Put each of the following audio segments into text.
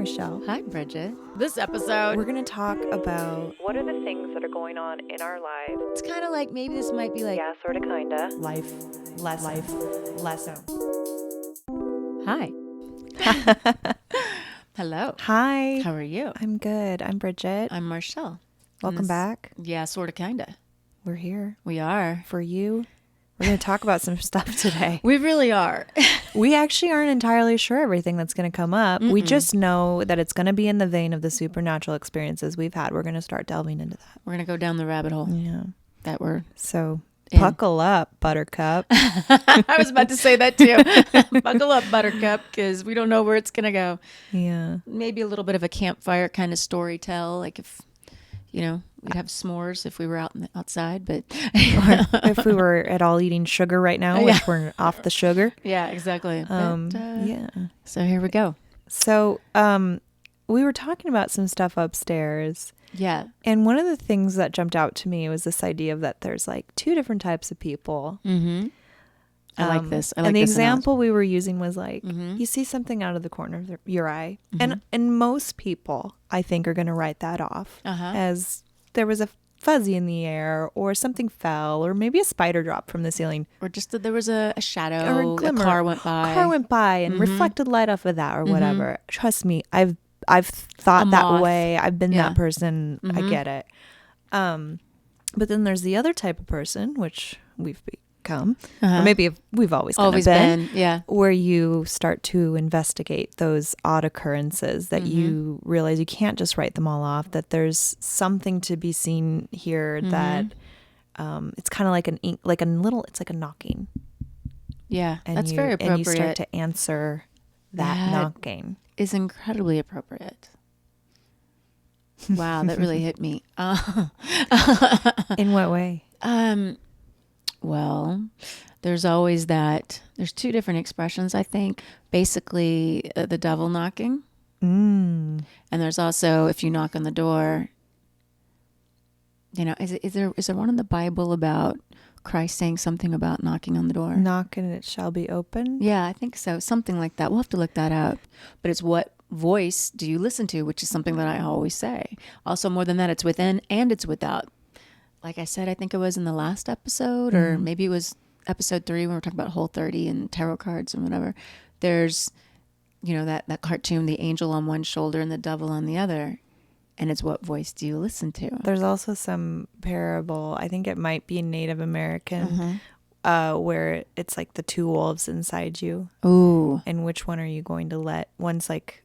Marshelle. Hi, Bridget. This episode, We're going to talk about what are the things that are going on in our lives? it's kind of like maybe this might be like, Yeah, sorta, kinda. life lesson. Hi. Hello. Hi. How are you? I'm good. I'm Bridget. I'm Marshelle. Welcome back. Yeah, sorta, kinda. We're here We are. for you. We're going to talk about some stuff today. We really are. We actually aren't entirely sure everything that's going to come up. We just know that it's going to be in the vein of the supernatural experiences we've had. We're going to start delving into that. We're going to go down the rabbit hole Yeah. that we're So in. buckle up, Buttercup. I was about to say that too. Buckle up, Buttercup, because we don't know where it's going to go. Yeah. Maybe a little bit of a campfire kind of story tell, like if, you know, we'd have s'mores if we were outside, but Or if we were at all eating sugar right now, which we're off the sugar. yeah, exactly. Yeah. So here we go. So, we were talking about some stuff upstairs, Yeah. and one of the things that jumped out to me was this idea of that there's like two different types of people. Mm-hmm. I like this. I like and the this example we were using was like, you see something out of the corner of your eye, and most people, I think, are going to write that off as there was a fuzzy in the air, or something fell, or maybe a spider dropped from the ceiling, or just that there was a shadow, or a glimmer. a car went by. Car went by and reflected light off of that, or whatever. Trust me, I've thought A that moth. way. I've been Yeah. that person. I get it. But then there's the other type of person, which we've become, or maybe we've always kind Always of been, yeah. where you start to investigate those odd occurrences that you realize you can't just write them all off, that there's something to be seen here, that it's kind of like it's like a knocking. Yeah, And that's you, very appropriate. And you start to answer that knocking. Is incredibly appropriate. Wow, that really hit me. In what way? Well, there's always that. There's two different expressions, I think. Basically, the devil knocking. And there's also, if you knock on the door, you know, is there one in the Bible about Christ saying something about knocking on the door? Knock and it shall be open. Yeah, I think so. Something like that. We'll have to look that up. But it's what voice do you listen to, which is something that I always say. Also, more than that, it's within and it's without. Like I said, I think it was in the last episode, or maybe it was episode 3 when we were talking about Whole30 and tarot cards and whatever. There's, you know, that cartoon, the angel on one shoulder and the devil on the other. And it's what voice do you listen to? There's also some parable, I think it might be Native American, where it's like the two wolves inside you. Ooh. And which one are you going to let? One's like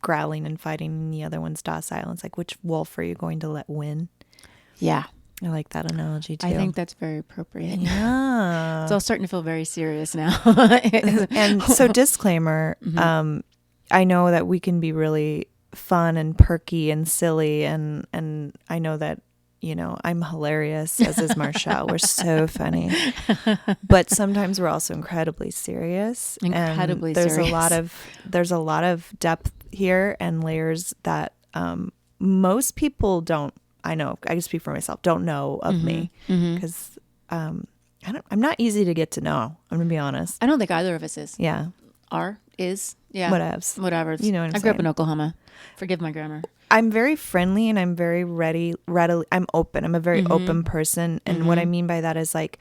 growling and fighting, and the other one's docile. It's like, which wolf are you going to let win? Yeah. I like that analogy too. I think that's very appropriate. Yeah. It's all starting to feel very serious now. And so disclaimer, I know that we can be really fun and perky and silly, and I know that, you know, I'm hilarious, as is Marshelle. We're so funny. But sometimes we're also incredibly serious. Incredibly and there's serious. There's a lot of depth here and layers that most people don't, I know, I can speak for myself, don't know of me, because I'm not easy to get to know. I'm going to be honest. I don't think either of us is. Yeah. Is. Yeah. Whatevs. Whatever. You know what I'm I grew up saying. in Oklahoma. Forgive my grammar. I'm very friendly, and I'm very readily, I'm open. I'm a very open person. And what I mean by that is like,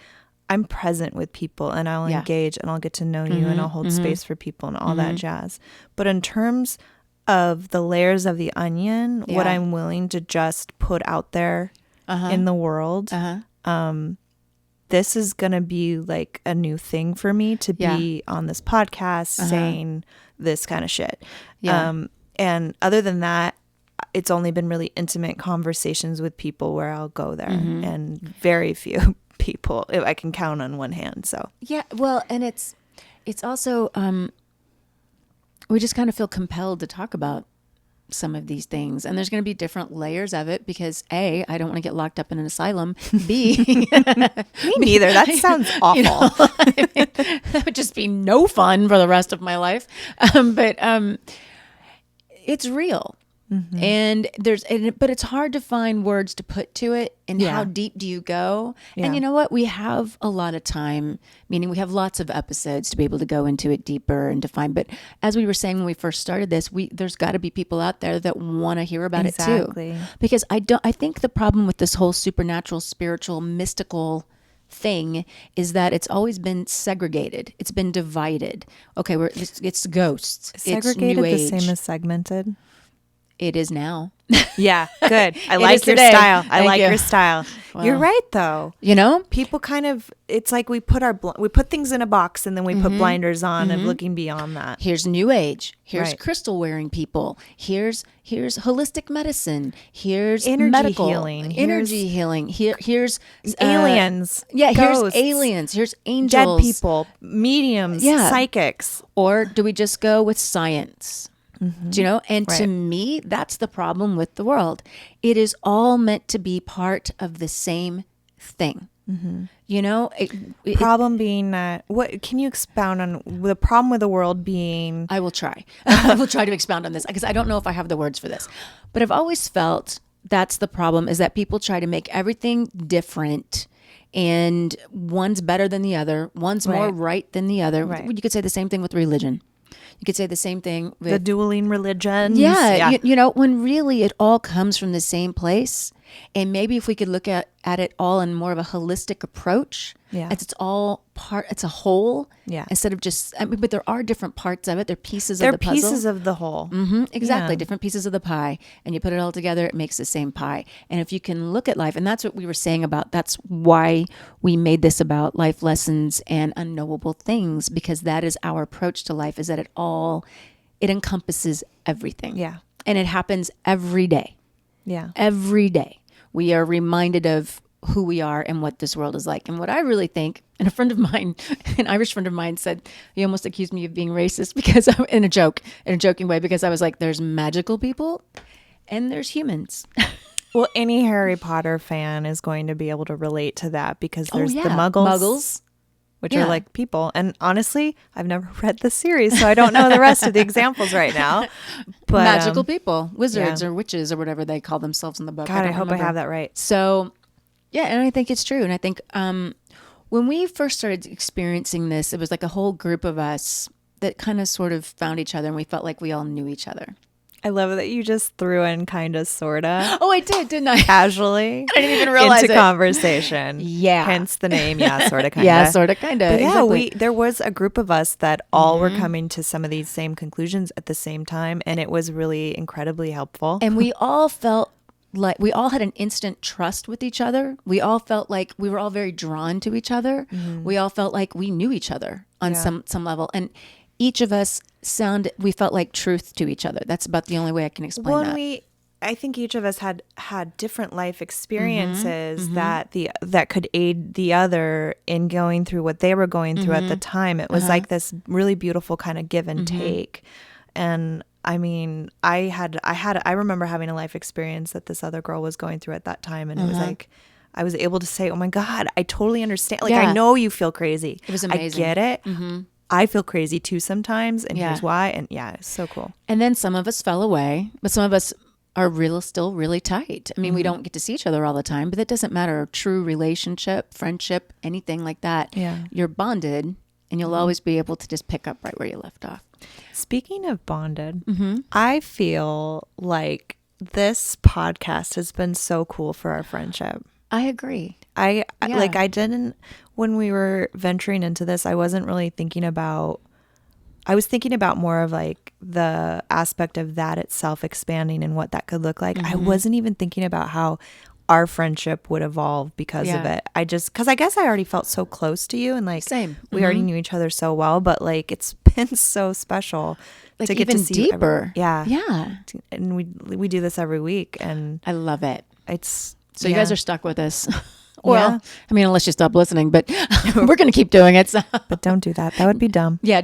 I'm present with people, and I'll engage, and I'll get to know you, and I'll hold space for people and all that jazz. But in terms of the layers of the onion, what I'm willing to just put out there in the world, this is going to be like a new thing for me to be on this podcast saying this kind of shit. And other than that, it's only been really intimate conversations with people where I'll go there, and very few people I can count on one hand. So Yeah. Well, and it's also, we just kind of feel compelled to talk about some of these things, and there's going to be different layers of it because A, I don't want to get locked up in an asylum. B, me neither. That sounds awful. You know, I mean, that would just be no fun for the rest of my life. But it's real. And but it's hard to find words to put to it. And how deep do you go? Yeah. And you know what? We have a lot of time, meaning we have lots of episodes to be able to go into it deeper and define. But as we were saying when we first started this, there's got to be people out there that want to hear about it too. Because I think the problem with this whole supernatural, spiritual, mystical thing is that it's always been segregated. It's been divided. Okay, it's ghosts. Segregated, it's New Age. The same as segmented. It is now. Yeah, good. I like your today. style. I Thank like you. your style. Wow. You're right, though. You know, people kind of, it's like we put things in a box and then we put blinders on of looking beyond that. Here's New Age. Here's Right. crystal wearing people. Here's holistic medicine. Here's Energy medical healing. Energy healing. Here's Aliens. Yeah, ghosts, here's aliens. Here's dead angels. people, mediums, Yeah. psychics. Or do we just go with science? Do you know? And to Right. me, that's the problem with the world. It is all meant to be part of the same thing. You know, Problem being that, what can you expound on the problem with the world being? I will try. I will try to expound on this because I don't know if I have the words for this. But I've always felt that's the problem, is that people try to make everything different, and one's better than the other. One's more right than the other. Right. You could say the same thing with religion. You could say the same thing with The dueling religions. Yeah. You know, when really it all comes from the same place. And maybe if we could look at it all in more of a holistic approach, Yeah. it's all it's a whole, Yeah. instead of just, but there are different parts of it. They're pieces They're of the puzzle. pieces of the whole. Exactly. Yeah. Different pieces of the pie. And you put it all together, it makes the same pie. And if you can look at life, and that's what we were saying about, that's why we made this about life lessons and unknowable things, because that is our approach to life, is that it encompasses everything. Yeah. And it happens every day. Yeah. Every day. We are reminded of who we are and what this world is like. And what I really think, and a friend of mine, an Irish friend of mine, said, he almost accused me of being racist because in a joking way, because I was like, there's magical people and there's humans. Well, any Harry Potter fan is going to be able to relate to that, because there's the Muggles. Which are like people. And honestly, I've never read the series, so I don't know the rest of the examples right now. But Magical people, wizards or witches or whatever they call themselves in the book. God, I hope remember. I have that right. So, yeah, and I think it's true. And I think when we first started experiencing this, it was like a whole group of us that kind of sort of found each other, and we felt like we all knew each other. I love that you just threw in kind of, sorta. Oh, I did, didn't I? Casually. I didn't even realize into it. Conversation. Yeah. Hence the name, Yeah, Sorta Kinda. Yeah, sorta, kinda. But yeah, exactly. there was a group of us that all were coming to some of these same conclusions at the same time, and it was really incredibly helpful. And we all felt like we all had an instant trust with each other. We all felt like we were all very drawn to each other. We all felt like we knew each other on some level. And each of us we felt like truth to each other. That's about the only way I can explain that. I think each of us had different life experiences that could aid the other in going through what they were going through at the time. It was like this really beautiful kind of give and take. And I mean, I remember having a life experience that this other girl was going through at that time, and it was like, I was able to say, "Oh my God, I totally understand. Like, I know you feel crazy. It was amazing. I get it. I feel crazy too sometimes, and here's why." And yeah, it's so cool. And then some of us fell away, but some of us are still really tight. I mean, we don't get to see each other all the time, but that doesn't matter. True relationship, friendship, anything like that. Yeah. You're bonded, and you'll always be able to just pick up right where you left off. Speaking of bonded, I feel like this podcast has been so cool for our friendship. I agree. I didn't, when we were venturing into this, I wasn't really thinking about, I was thinking about more of like the aspect of that itself expanding and what that could look like. I wasn't even thinking about how our friendship would evolve because of it. Because I guess I already felt so close to you, and like, Same. we already knew each other so well, but like, it's been so special Like to get even to see you deeper. Yeah. And we do this every week, and I love it. it's, So you guys are stuck with us. Well, I mean, unless you stop listening, but we're going to keep doing it. So. But don't do that. That would be dumb. Yeah.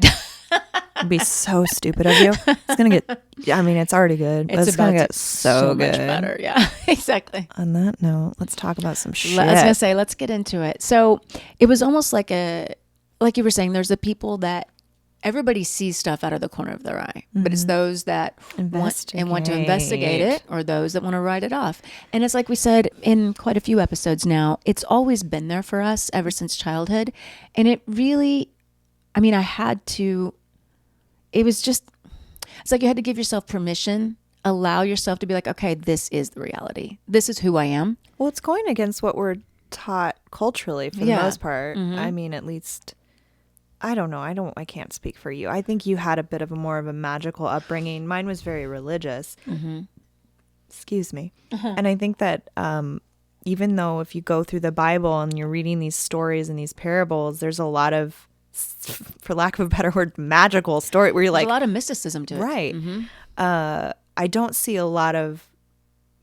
It'd be so stupid of you. It's going to get, I mean, it's already good, but it's going to get so good. Much better. Yeah, exactly. On that note, let's talk about some shit. I was going to say, let's get into it. So it was almost like you were saying, there's the people that everybody sees stuff out of the corner of their eye, but it's those that want to investigate it, or those that want to write it off. And it's like we said in quite a few episodes now, it's always been there for us ever since childhood. And it really, I mean, it's like you had to give yourself permission, allow yourself to be like, okay, this is the reality. This is who I am. Well, it's going against what we're taught culturally for the most part. I mean, at least, I don't know. I can't speak for you. I think you had a bit of more of a magical upbringing. Mine was very religious. Excuse me. And I think that even though if you go through the Bible and you're reading these stories and these parables, there's a lot of, for lack of a better word, magical story where you're There's like, a lot of mysticism to it. Right. I don't see a lot of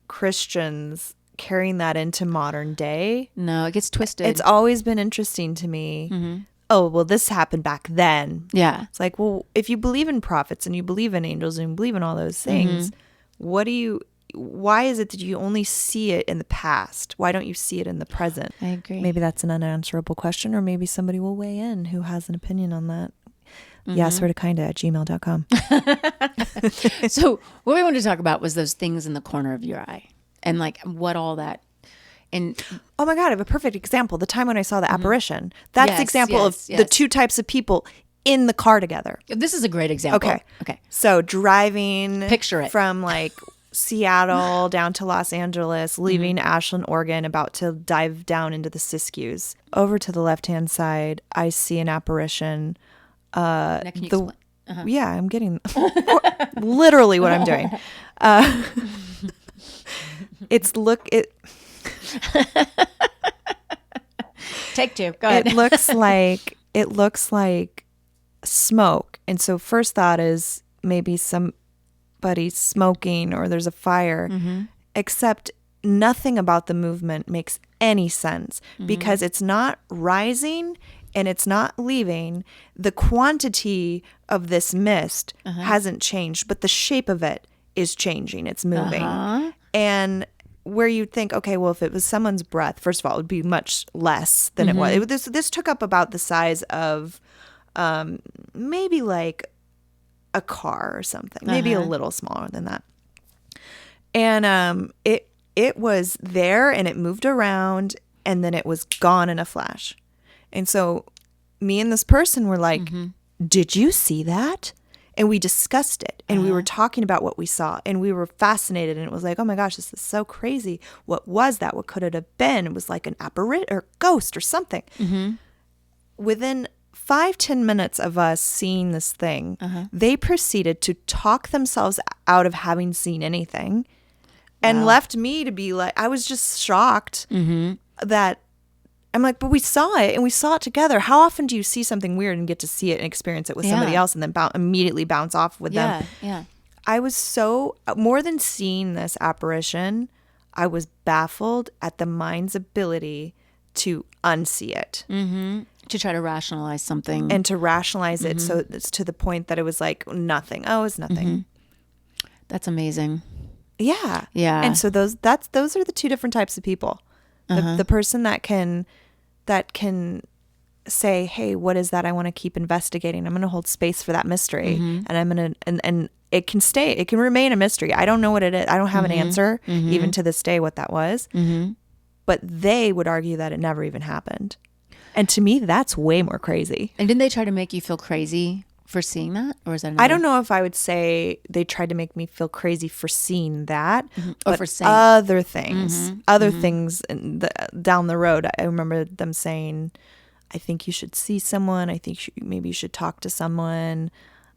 Christians carrying that into modern day. No, it gets twisted. It's always been interesting to me. Oh, well, this happened back then. Yeah. It's like, well, if you believe in prophets and you believe in angels and you believe in all those things, why is it that you only see it in the past? Why don't you see it in the present? I agree. Maybe that's an unanswerable question, or maybe somebody will weigh in who has an opinion on that. yeahsortakinda @gmail.com. So what we wanted to talk about was those things in the corner of your eye and like what all that. And oh my God, I have a perfect example. The time when I saw the apparition. That's the example of the two types of people in the car together. This is a great example. Okay. So driving Picture it. from like Seattle down to Los Angeles, leaving Ashland, Oregon, about to dive down into the Siskiyous. Over to the left-hand side, I see an apparition. now can you explain? Yeah, I'm getting literally what I'm doing. Take two. Go ahead. It looks like smoke. And so first thought is maybe somebody smoking or there's a fire, except nothing about the movement makes any sense because it's not rising and it's not leaving. The quantity of this mist hasn't changed, but the shape of it is changing. It's moving. And where you'd think, okay, well, if it was someone's breath, first of all, it would be much less than it was. This took up about the size of maybe like a car or something, maybe a little smaller than that. And it was there and it moved around and then it was gone in a flash. And so me and this person were like, did you see that? And we discussed it and we were talking about what we saw and we were fascinated. And it was like, oh my gosh, this is so crazy. What was that? What could it have been? It was like an apparition or ghost or something. Within 5-10 minutes of us seeing this thing, they proceeded to talk themselves out of having seen anything and left me to be like, I was just shocked that I'm like, but we saw it and we saw it together. How often do you see something weird and get to see it and experience it with somebody else and then immediately bounce off with them? Yeah. I was so, more than seeing this apparition, I was baffled at the mind's ability to unsee it. To try to rationalize something. And to rationalize it so it's to the point that it was like nothing. Oh, it's nothing. That's amazing. Yeah. Yeah. And so those are the two different types of people. The person that can say, hey, what is that? I want to keep investigating. I'm going to hold space for that mystery. And I'm going to, and it can remain a mystery. I don't know what it is. I don't have an answer even to this day what that was. But they would argue that it never even happened. And to me, that's way more crazy. And didn't they try to make you feel crazy for seeing that? Or is that I don't know if I would say they tried to make me feel crazy for seeing that, or but for saying other things, things down the road. I remember them saying, I think you should see someone. I think maybe you should talk to someone.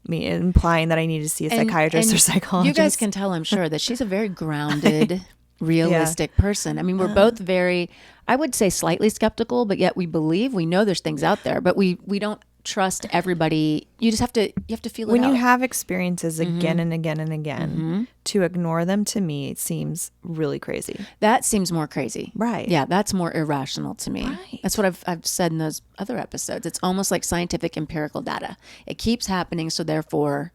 Me implying that I need to see a psychiatrist or psychologist. You guys can tell, I'm sure, that she's a very grounded, realistic person. I mean, we're both very, I would say slightly skeptical, but yet we know there's things out there, but we don't trust everybody. You just have to feel it when out. You have experiences again and again and again, to ignore them, to me, it seems really crazy. That seems more crazy. Right. Yeah, that's more irrational to me. Right. That's what I've said in those other episodes. It's almost like scientific empirical data. It keeps happening, so therefore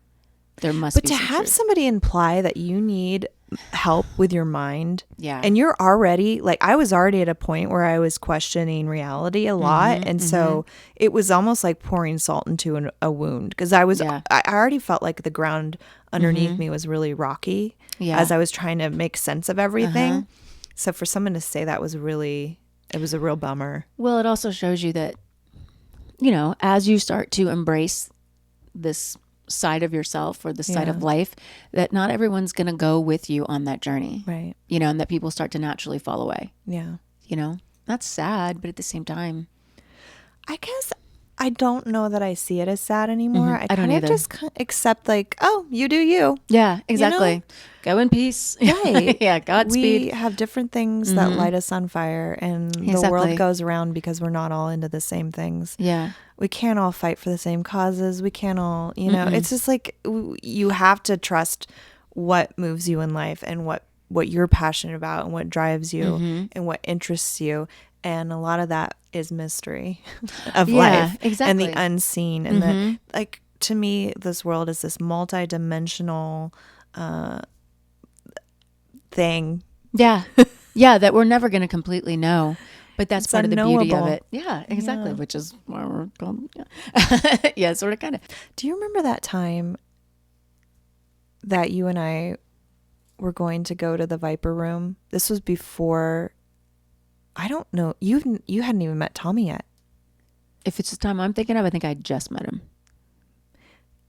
There must But be to some have truth. somebody imply that you need help with your mind, Yeah. and you're already like, I was already at a point where I was questioning reality a lot, and so it was almost like pouring salt into a wound, because I already felt like the ground underneath me was really rocky as I was trying to make sense of everything. So for someone to say that was it was a real bummer. Well, it also shows you that, you know, as you start to embrace this side of yourself or the side of life, that not everyone's going to go with you on that journey. Right. You know, and that people start to naturally fall away. Yeah. You know, that's sad, but at the same time, I guess I don't know that I see it as sad anymore. I I don't kind of either. just accept, like, oh, you do you. yeah, exactly. You know? Go in peace. Right. Yeah, Godspeed. We have different things that light us on fire, and the Exactly. world goes around because we're not all into the same things. Yeah. We can't all fight for the same causes. We can't all, you know, it's just like you have to trust what moves you in life and what you're passionate about and what drives you and what interests you. And a lot of that is mystery of life exactly. and the unseen. And the, like, to me, this world is this multi-dimensional thing. Yeah. Yeah, that we're never going to completely know. But that's It's part of the beauty of unknowable. it. Yeah, exactly. Yeah. Which is why we're called, yeah, sort of, kind of. Do you remember that time that you and I were going to go to the Viper Room? This was before, I don't know, you hadn't even met Tommy yet. If it's the time I'm thinking of, I think I just met him.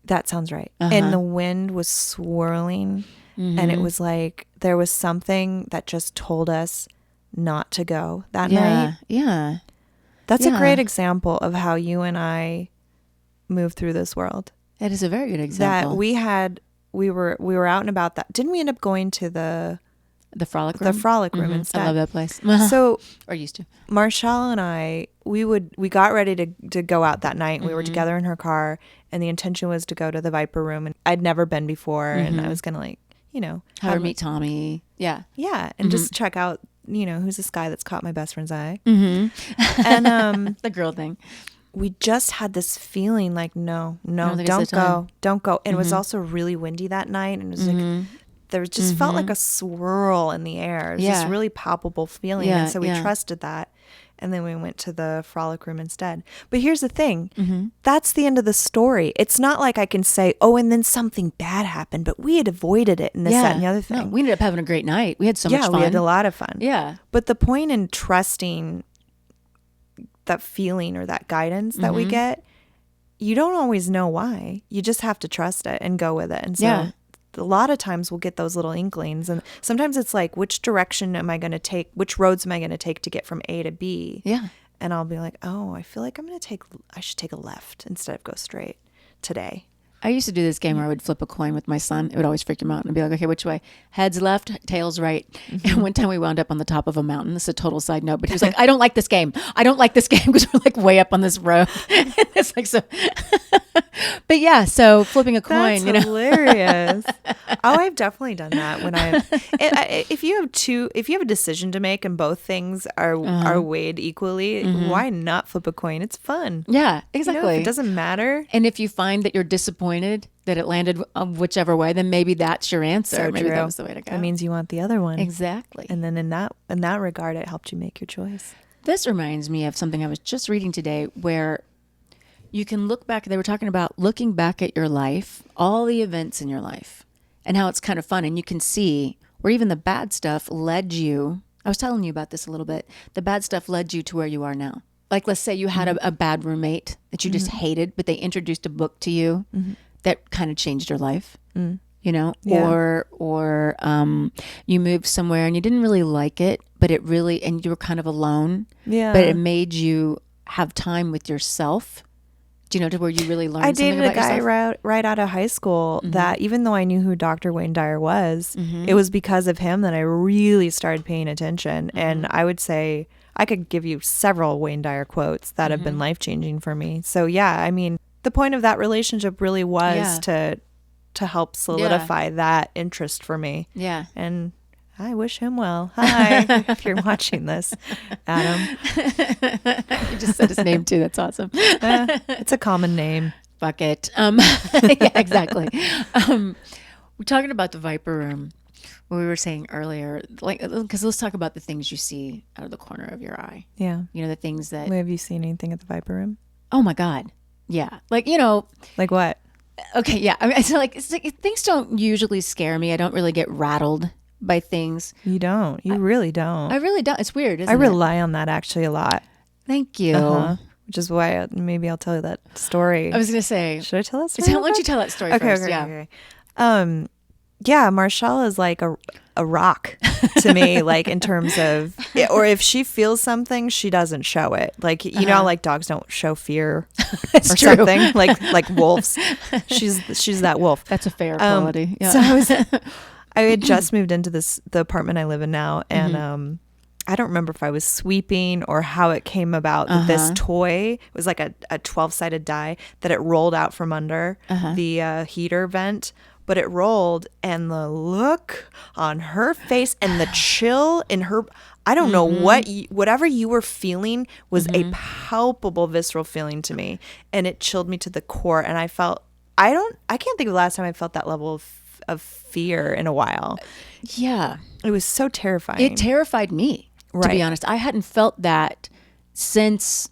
That sounds right. And the wind was swirling, and it was like there was something that just told us not to go that night. Yeah. That's a great example of how you and I move through this world. It is a very good example. That we were out and about. That didn't we end up going to the Frolic Room? The Frolic Room instead. I love that place. So or used to. Marshelle and I, we got ready to go out that night, and we were together in her car, and the intention was to go to the Viper Room, and I'd never been before, and I was gonna, like, you know, Have her meet Tommy. Yeah. Yeah, and just check out, you know, who's this guy that's caught my best friend's eye. And the girl thing. We just had this feeling like, no, think it's don't the time. go. And it was also really windy that night, and it was like, there just felt like a swirl in the air. It was this really palpable feeling, and so we trusted that. And then we went to the Frolic Room instead. But here's the thing. That's the end of the story. It's not like I can say, oh, and then something bad happened, but we had avoided it and this, that, and the other thing. No, we ended up having a great night. We had so much fun. Yeah, we had a lot of fun. Yeah. But the point in trusting that feeling or that guidance that we get, you don't always know why. You just have to trust it and go with it. And so a lot of times we'll get those little inklings, and sometimes it's like, which direction am I going to take? Which roads am I going to take to get from A to B? Yeah. And I'll be like, oh, I feel like I should take a left instead of go straight today. I used to do this game where I would flip a coin with my son. It would always freak him out. And I'd be like, okay, which way? Heads left, tails right. And one time we wound up on the top of a mountain. This is a total side note, but he was like, I don't like this game. I don't like this game, because we're like way up on this road. And it's like, so. But yeah, so flipping a coin, That's hilarious. Oh, I've definitely done that when if you have a decision to make and both things are weighed equally, why not flip a coin? It's fun. Yeah, exactly. You know, if it doesn't matter. And if you find that you're disappointed that it landed whichever way, then maybe that's your answer. So maybe true. that was the way to go. That means you want the other one. Exactly. And then in that regard, it helped you make your choice. This reminds me of something I was just reading today, where you can look back. They were talking about looking back at your life, all the events in your life, and how it's kind of fun. And you can see where even the bad stuff led you. I was telling you about this a little bit. The bad stuff led you to where you are now. Like, let's say you had a bad roommate that you just hated, but they introduced a book to you that kind of changed your life, you know, or you moved somewhere and you didn't really like it, but it really, and you were kind of alone, but it made you have time with yourself. Do you know, to where you really learned something about yourself? I dated a guy right out of high school that, even though I knew who Dr. Wayne Dyer was, it was because of him that I really started paying attention. And I would say I could give you several Wayne Dyer quotes that have been life-changing for me. So yeah, I mean, the point of that relationship really was to help solidify that interest for me. Yeah. And I wish him well. Hi, if you're watching this, Adam. You just said his name too. That's awesome. It's a common name. fuck it. Yeah, exactly. We're talking about the Viper Room. What we were saying earlier, like, because let's talk about the things you see out of the corner of your eye. Yeah. You know, the things that. Have you seen anything at the Viper Room? Oh my God. Yeah. Like, you know. Like what? Okay. Yeah. I mean, it's like things don't usually scare me. I don't really get rattled by things. You don't. You really don't. I really don't. It's weird, isn't I it? rely on that actually a lot. Thank you. Which is why maybe I'll tell you that story. I was going to say. Should I tell that story? Why don't you tell that story first? Okay. Yeah, Marshelle is like a rock to me, like in terms of, or if she feels something, she doesn't show it. Like, you know, like dogs don't show fear or something, like wolves. She's that wolf. That's a fair quality. Yeah. So I had just moved into the apartment I live in now, and I don't remember if I was sweeping or how it came about that this toy, it was like a 12-sided die that it rolled out from under the heater vent. But it rolled, and the look on her face and the chill in her, I don't know whatever you were feeling was a palpable, visceral feeling to me. And it chilled me to the core. And I felt, I can't think of the last time I felt that level of fear in a while. Yeah. It was so terrifying. It terrified me, to be honest. I hadn't felt that since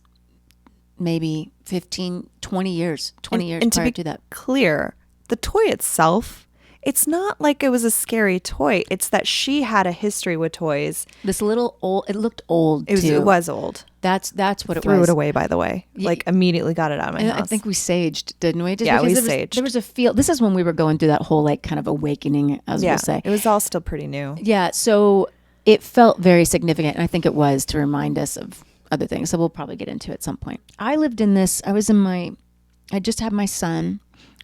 maybe 15, 20 years and prior to to that. Clear. The toy itself, it's not like it was a scary toy. It's that she had a history with toys. This little old, it looked old too. It was old. That's what it was. Threw it away, by the way. Like immediately got it out of my house. I think we saged, didn't we? Yeah, we saged. There was a feel. This is when we were going through that whole like kind of awakening, as we'll say. It was all still pretty new. Yeah, so it felt very significant, and I think it was to remind us of other things. So we'll probably get into it at some point. I just had my son.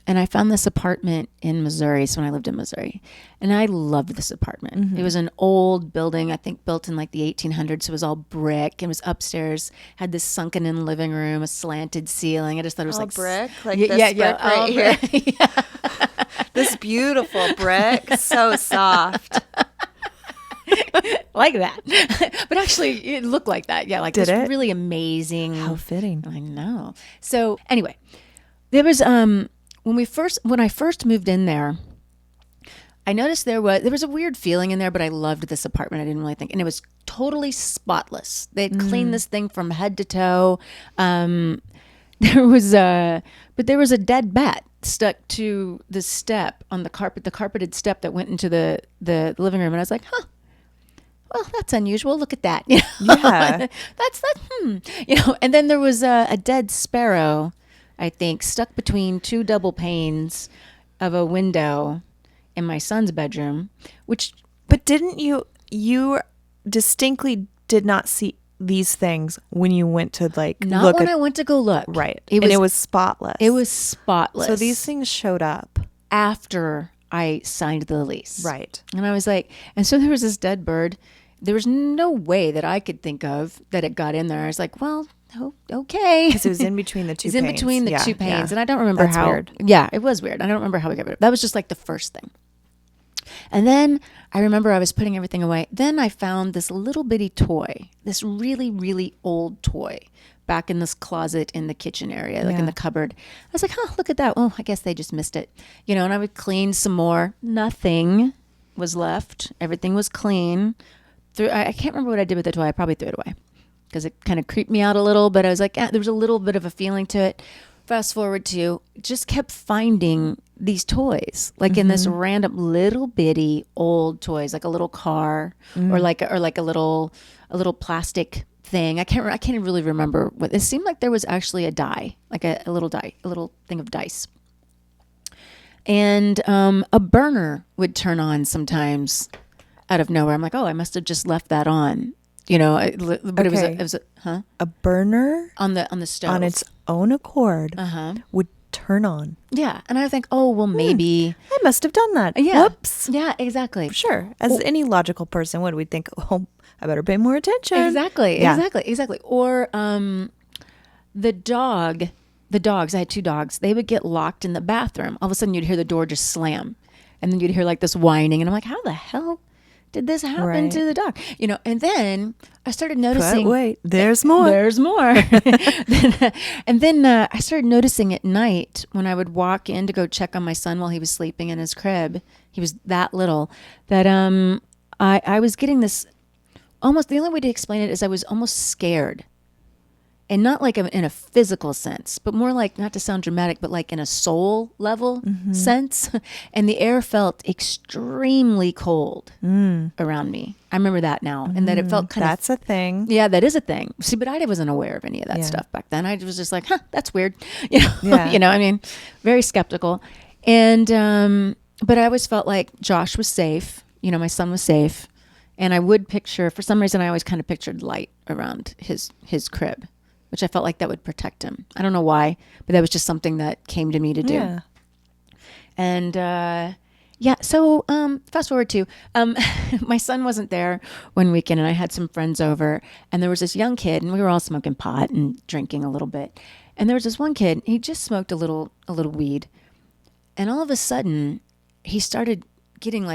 And I found this apartment in Missouri. So when I lived in Missouri, and I loved this apartment. It was an old building, I think built in like the 1800s. It was all brick. It was upstairs, had this sunken in living room, a slanted ceiling. I just thought it was all like brick, like this brick right here. This beautiful brick, so soft. Like that. But actually it looked like that. Yeah, like Did this it? really amazing. How fitting. I know. So anyway, there was when I first moved in there, I noticed there was a weird feeling in there, but I loved this apartment. I didn't really think, and it was totally spotless. They had cleaned this thing from head to toe. There was a dead bat stuck to the step on the carpeted step that went into the living room, and I was like, huh. Well, that's unusual. Look at that. You know? Yeah. That's. You know, and then there was a dead sparrow, I think, stuck between two double panes of a window in my son's bedroom, But didn't you distinctly did not see these things when you went to not when I went to go look. Right. It was spotless. It was spotless. So these things showed up after I signed the lease. Right. And I was like, and so there was this dead bird. There was no way that I could think of that it got in there. I was like, well, okay. Because it was in between the two panes. It's in between the two panes. And I don't remember That's how. Weird. Yeah, it was weird. I don't remember how we got rid of it. That was just like the first thing. And then I remember I was putting everything away. Then I found this little bitty toy, this really, really old toy back in this closet in the kitchen area, like in the cupboard. I was like, huh, look at that. Oh, I guess they just missed it. You know, and I would clean some more. Nothing was left. Everything was clean. I can't remember what I did with the toy. I probably threw it away because it kind of creeped me out a little, but I was like, there was a little bit of a feeling to it. Fast forward to, just kept finding these toys, like in this random little bitty old toys, like a little car or like a little plastic thing. I can't really remember what it seemed like. There was actually a die, like a little thing of dice, and a burner would turn on sometimes out of nowhere. I'm like, oh, I must have just left that on, you know. But it was a burner on the stove on its own accord would turn on. Yeah, and I think, oh, well, maybe I must have done that. Yeah. Whoops. Yeah, exactly. Sure. As any logical person would, we'd think, oh, I better pay more attention. Exactly. Yeah. Exactly. Or the dogs, I had two dogs, they would get locked in the bathroom. All of a sudden you'd hear the door just slam. And then you'd hear like this whining. And I'm like, how the hell did this happen to the dog? And then I started noticing. But wait, there's more. There's more. And then I started noticing at night when I would walk in to go check on my son while he was sleeping in his crib. He was that little that I was getting this. Almost the only way to explain it is I was almost scared. And not like in a physical sense, but more like, not to sound dramatic, but like in a soul level sense. And the air felt extremely cold around me. I remember that now. And that it felt kind of... That's a thing. Yeah, that is a thing. See, but I wasn't aware of any of that stuff back then. I was just like, that's weird. Very skeptical. And, but I always felt like Josh was safe. My son was safe. And I would picture, for some reason, I always kind of pictured light around his crib, which I felt like that would protect him. I don't know why, but that was just something that came to me to do. Yeah. And so fast forward to, my son wasn't there one weekend, and I had some friends over, and there was this young kid, and we were all smoking pot and drinking a little bit. And there was this one kid, he just smoked a little weed. And all of a sudden, he started getting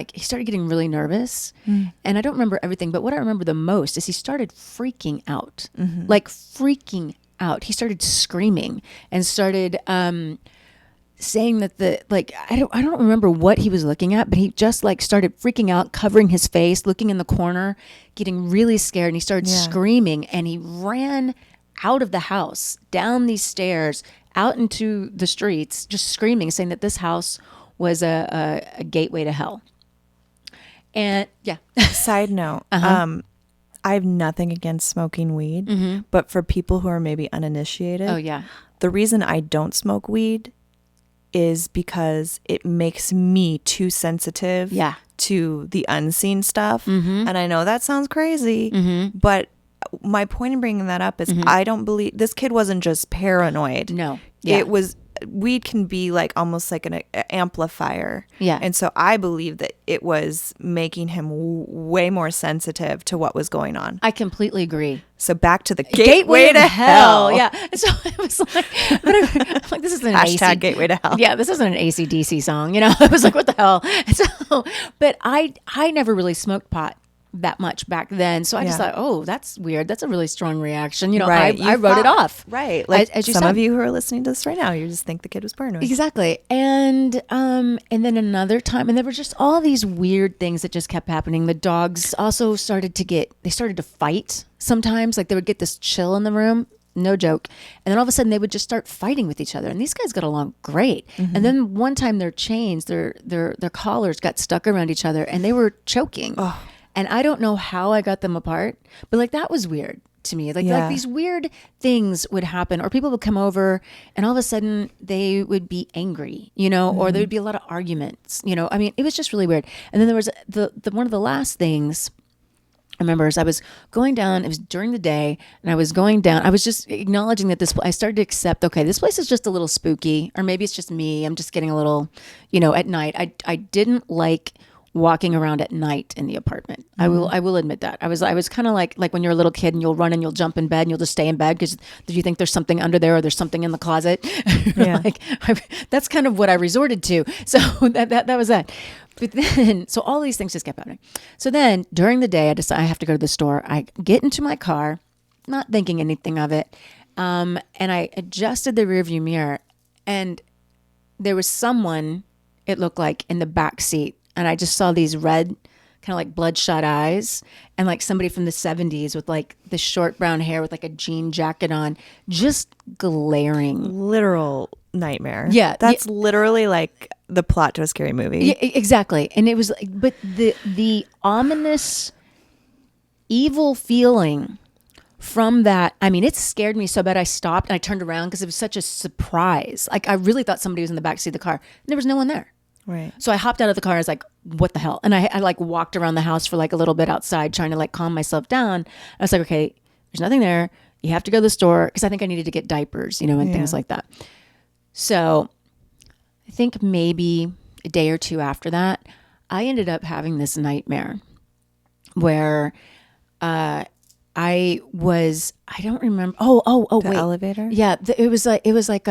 really nervous. And I don't remember everything, but what I remember the most is he started freaking out, like freaking out. He started screaming and started saying that I don't remember what he was looking at, but he just like started freaking out, covering his face, looking in the corner, getting really scared. And he started screaming, and he ran out of the house, down these stairs, out into the streets, just screaming, saying that this house was a gateway to hell. And Side note, I have nothing against smoking weed, but for people who are maybe uninitiated, the reason I don't smoke weed is because it makes me too sensitive to the unseen stuff. And I know that sounds crazy, but my point in bringing that up is I don't believe this kid wasn't just paranoid. No. It was, weed can be like almost like an amplifier. Yeah. And so I believe that it was making him way more sensitive to what was going on. I completely agree. So back to the gateway to hell. Yeah. And so I was like, I'm like, this is an hashtag gateway to hell. Yeah, this isn't an AC/DC song. I was like, what the hell? And so, but I never really smoked pot that much back then. So I just thought, oh, that's weird. That's a really strong reaction. Right. I wrote it off. Right. Like as you some said. Of you who are listening to this right now, you just think the kid was paranoid. Exactly. And then another time, and there were just all these weird things that just kept happening. The dogs also started to fight sometimes. Like they would get this chill in the room. No joke. And then all of a sudden they would just start fighting with each other. And these guys got along great. And then one time their chains, their collars got stuck around each other, and they were choking. Oh. And I don't know how I got them apart, but like that was weird to me. Like these weird things would happen, or people would come over and all of a sudden they would be angry, or there would be a lot of arguments, I mean, it was just really weird. And then there was the one of the last things I remember is I was going down, it was during the day, and I was going down, I was just acknowledging that I started to accept, okay, this place is just a little spooky, or maybe it's just me. I'm just getting a little, at night. I didn't like walking around at night in the apartment. I will admit that. I was kind of like when you're a little kid and you'll run and you'll jump in bed and you'll just stay in bed because you think there's something under there or there's something in the closet. Yeah. That's kind of what I resorted to. So that was that. But then, so all these things just kept happening. So then during the day, I decide I have to go to the store. I get into my car, not thinking anything of it. And I adjusted the rearview mirror, and there was someone, it looked like, in the back seat. And I just saw these red, kind of like bloodshot eyes, and like somebody from the 70s with like the short brown hair with like a jean jacket on, just glaring. Literal nightmare. Yeah. That's literally like the plot to a scary movie. Yeah, exactly. And it was like, but the ominous, evil feeling from that, I mean, it scared me so bad I stopped and I turned around because it was such a surprise. Like I really thought somebody was in the backseat of the car, and there was no one there. Right. So I hopped out of the car. I was like, what the hell? And I like walked around the house for like a little bit outside trying to like calm myself down. I was like, okay, there's nothing there. You have to go to the store, because I think I needed to get diapers, and things like that. So I think maybe a day or two after that, I ended up having this nightmare where I don't remember. Oh, the wait. Elevator? Yeah. It was like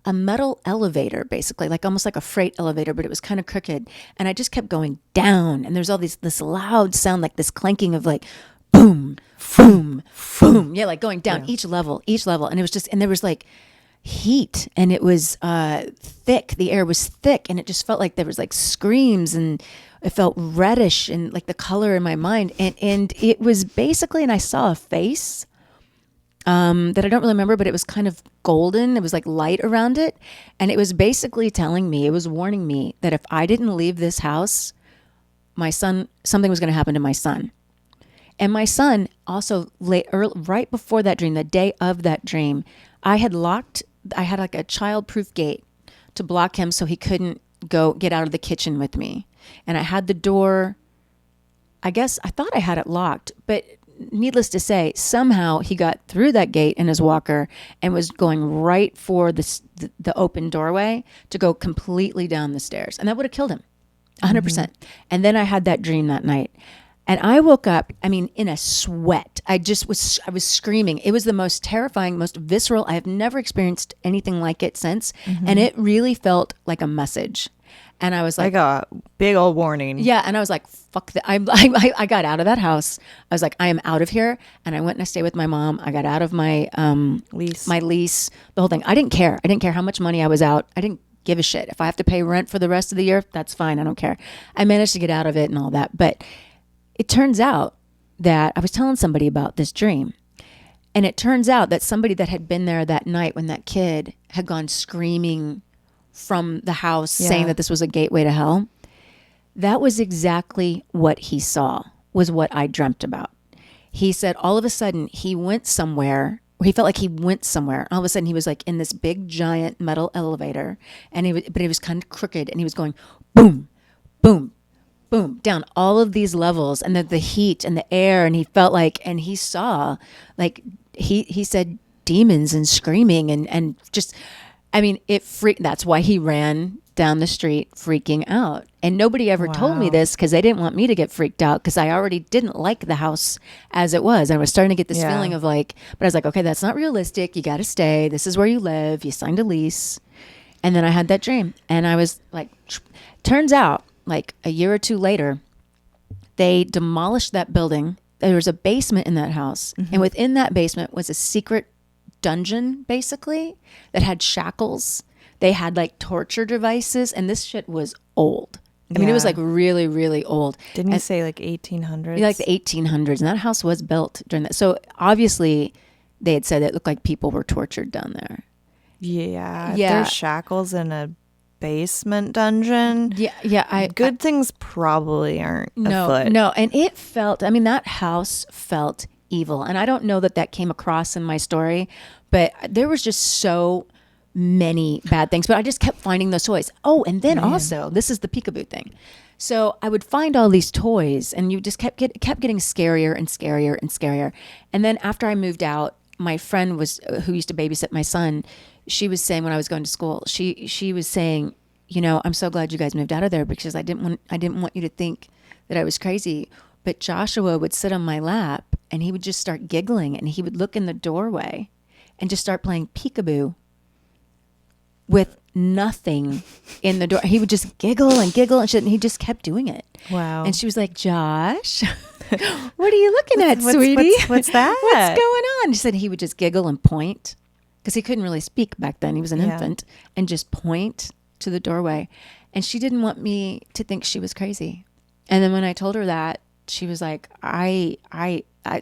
a metal elevator, basically, like almost like a freight elevator, but it was kind of crooked. And I just kept going down. And there's all this loud sound, like this clanking of like, boom, boom, boom. Yeah, like going down each level. And it was just, and there was like heat, and it was thick. The air was thick, and it just felt like there was like screams, and it felt reddish and like the color in my mind. And it was basically, and I saw a face that I don't really remember, but it was kind of golden. It was like light around it. And it was basically telling me, it was warning me that if I didn't leave this house, my son, something was going to happen to my son. And my son also, right before that dream, the day of that dream, I had like a child-proof gate to block him so he couldn't get out of the kitchen with me. And I had the door, I guess, I thought I had it locked, but needless to say, somehow he got through that gate in his walker and was going right for the open doorway to go completely down the stairs. And that would have killed him, 100%. Mm-hmm. And then I had that dream that night. And I woke up, I mean, in a sweat. I was screaming. It was the most terrifying, most visceral. I have never experienced anything like it since. Mm-hmm. And it really felt like a message. And I was like a big old warning. Yeah. And I was like, fuck that. I got out of that house. I was like, I am out of here. And I went and I stayed with my mom. I got out of my lease, the whole thing. I didn't care. I didn't care how much money I was out. I didn't give a shit. If I have to pay rent for the rest of the year, that's fine. I don't care. I managed to get out of it and all that. But it turns out that I was telling somebody about this dream. And it turns out that somebody that had been there that night when that kid had gone screaming from the house saying that this was a gateway to hell, that was exactly what he saw, was what I dreamt about. He said all of a sudden he went somewhere, or he felt like he went somewhere. All of a sudden he was like in this big giant metal elevator, and but it was kind of crooked, and he was going boom, boom, boom, down all of these levels, and the heat and the air, and he felt like, and he saw, like, he said demons and screaming and just, I mean, it freaked. That's why he ran down the street freaking out. And nobody ever told me this because they didn't want me to get freaked out, because I already didn't like the house as it was. I was starting to get this feeling of like, but I was like, okay, that's not realistic. You got to stay. This is where you live. You signed a lease. And then I had that dream, and I was like, turns out like a year or two later, they demolished that building. There was a basement in that house. Mm-hmm. And within that basement was a secret dungeon, basically, that had shackles. They had like torture devices, and this shit was old. I mean, it was like really, really old. Didn't you say like 1800s? Like the 1800s. And that house was built during that. So obviously they had said it looked like people were tortured down there. Yeah. There's shackles in a basement dungeon. Good things probably aren't afoot. No. And it felt, I mean, that house felt evil. And I don't know that came across in my story, but there was just so many bad things. But I just kept finding those toys. Oh, and then also, this is the peekaboo thing. So I would find all these toys, and you just kept getting scarier and scarier and scarier. And then after I moved out, my friend who used to babysit my son, she was saying when I was going to school, she was saying, you know, I'm so glad you guys moved out of there, because I didn't want you to think that I was crazy. But Joshua would sit on my lap, and he would just start giggling, and he would look in the doorway and just start playing peekaboo with nothing in the door. He would just giggle and giggle and shit, and he just kept doing it. Wow. And she was like, Josh, what are you looking at, sweetie? What's that? What's going on? She said he would just giggle and point, because he couldn't really speak back then. He was an infant, and just point to the doorway. And she didn't want me to think she was crazy. And then when I told her that, she was like,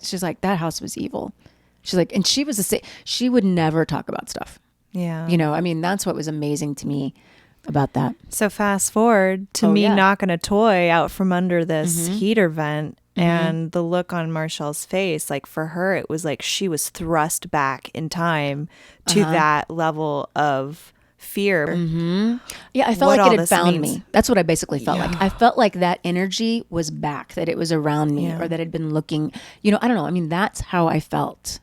she's like, that house was evil. She's like, and she would never talk about stuff. Yeah. You know, I mean, that's what was amazing to me about that. So fast forward to me knocking a toy out from under this heater vent, and the look on Marshelle's face, like for her, it was like she was thrust back in time to that level of fear. Mm-hmm. Yeah, I felt like it had found me. That's what I basically felt like. I felt like that energy was back, that it was around me, or that had been looking, you know, I don't know. I mean, that's how I felt.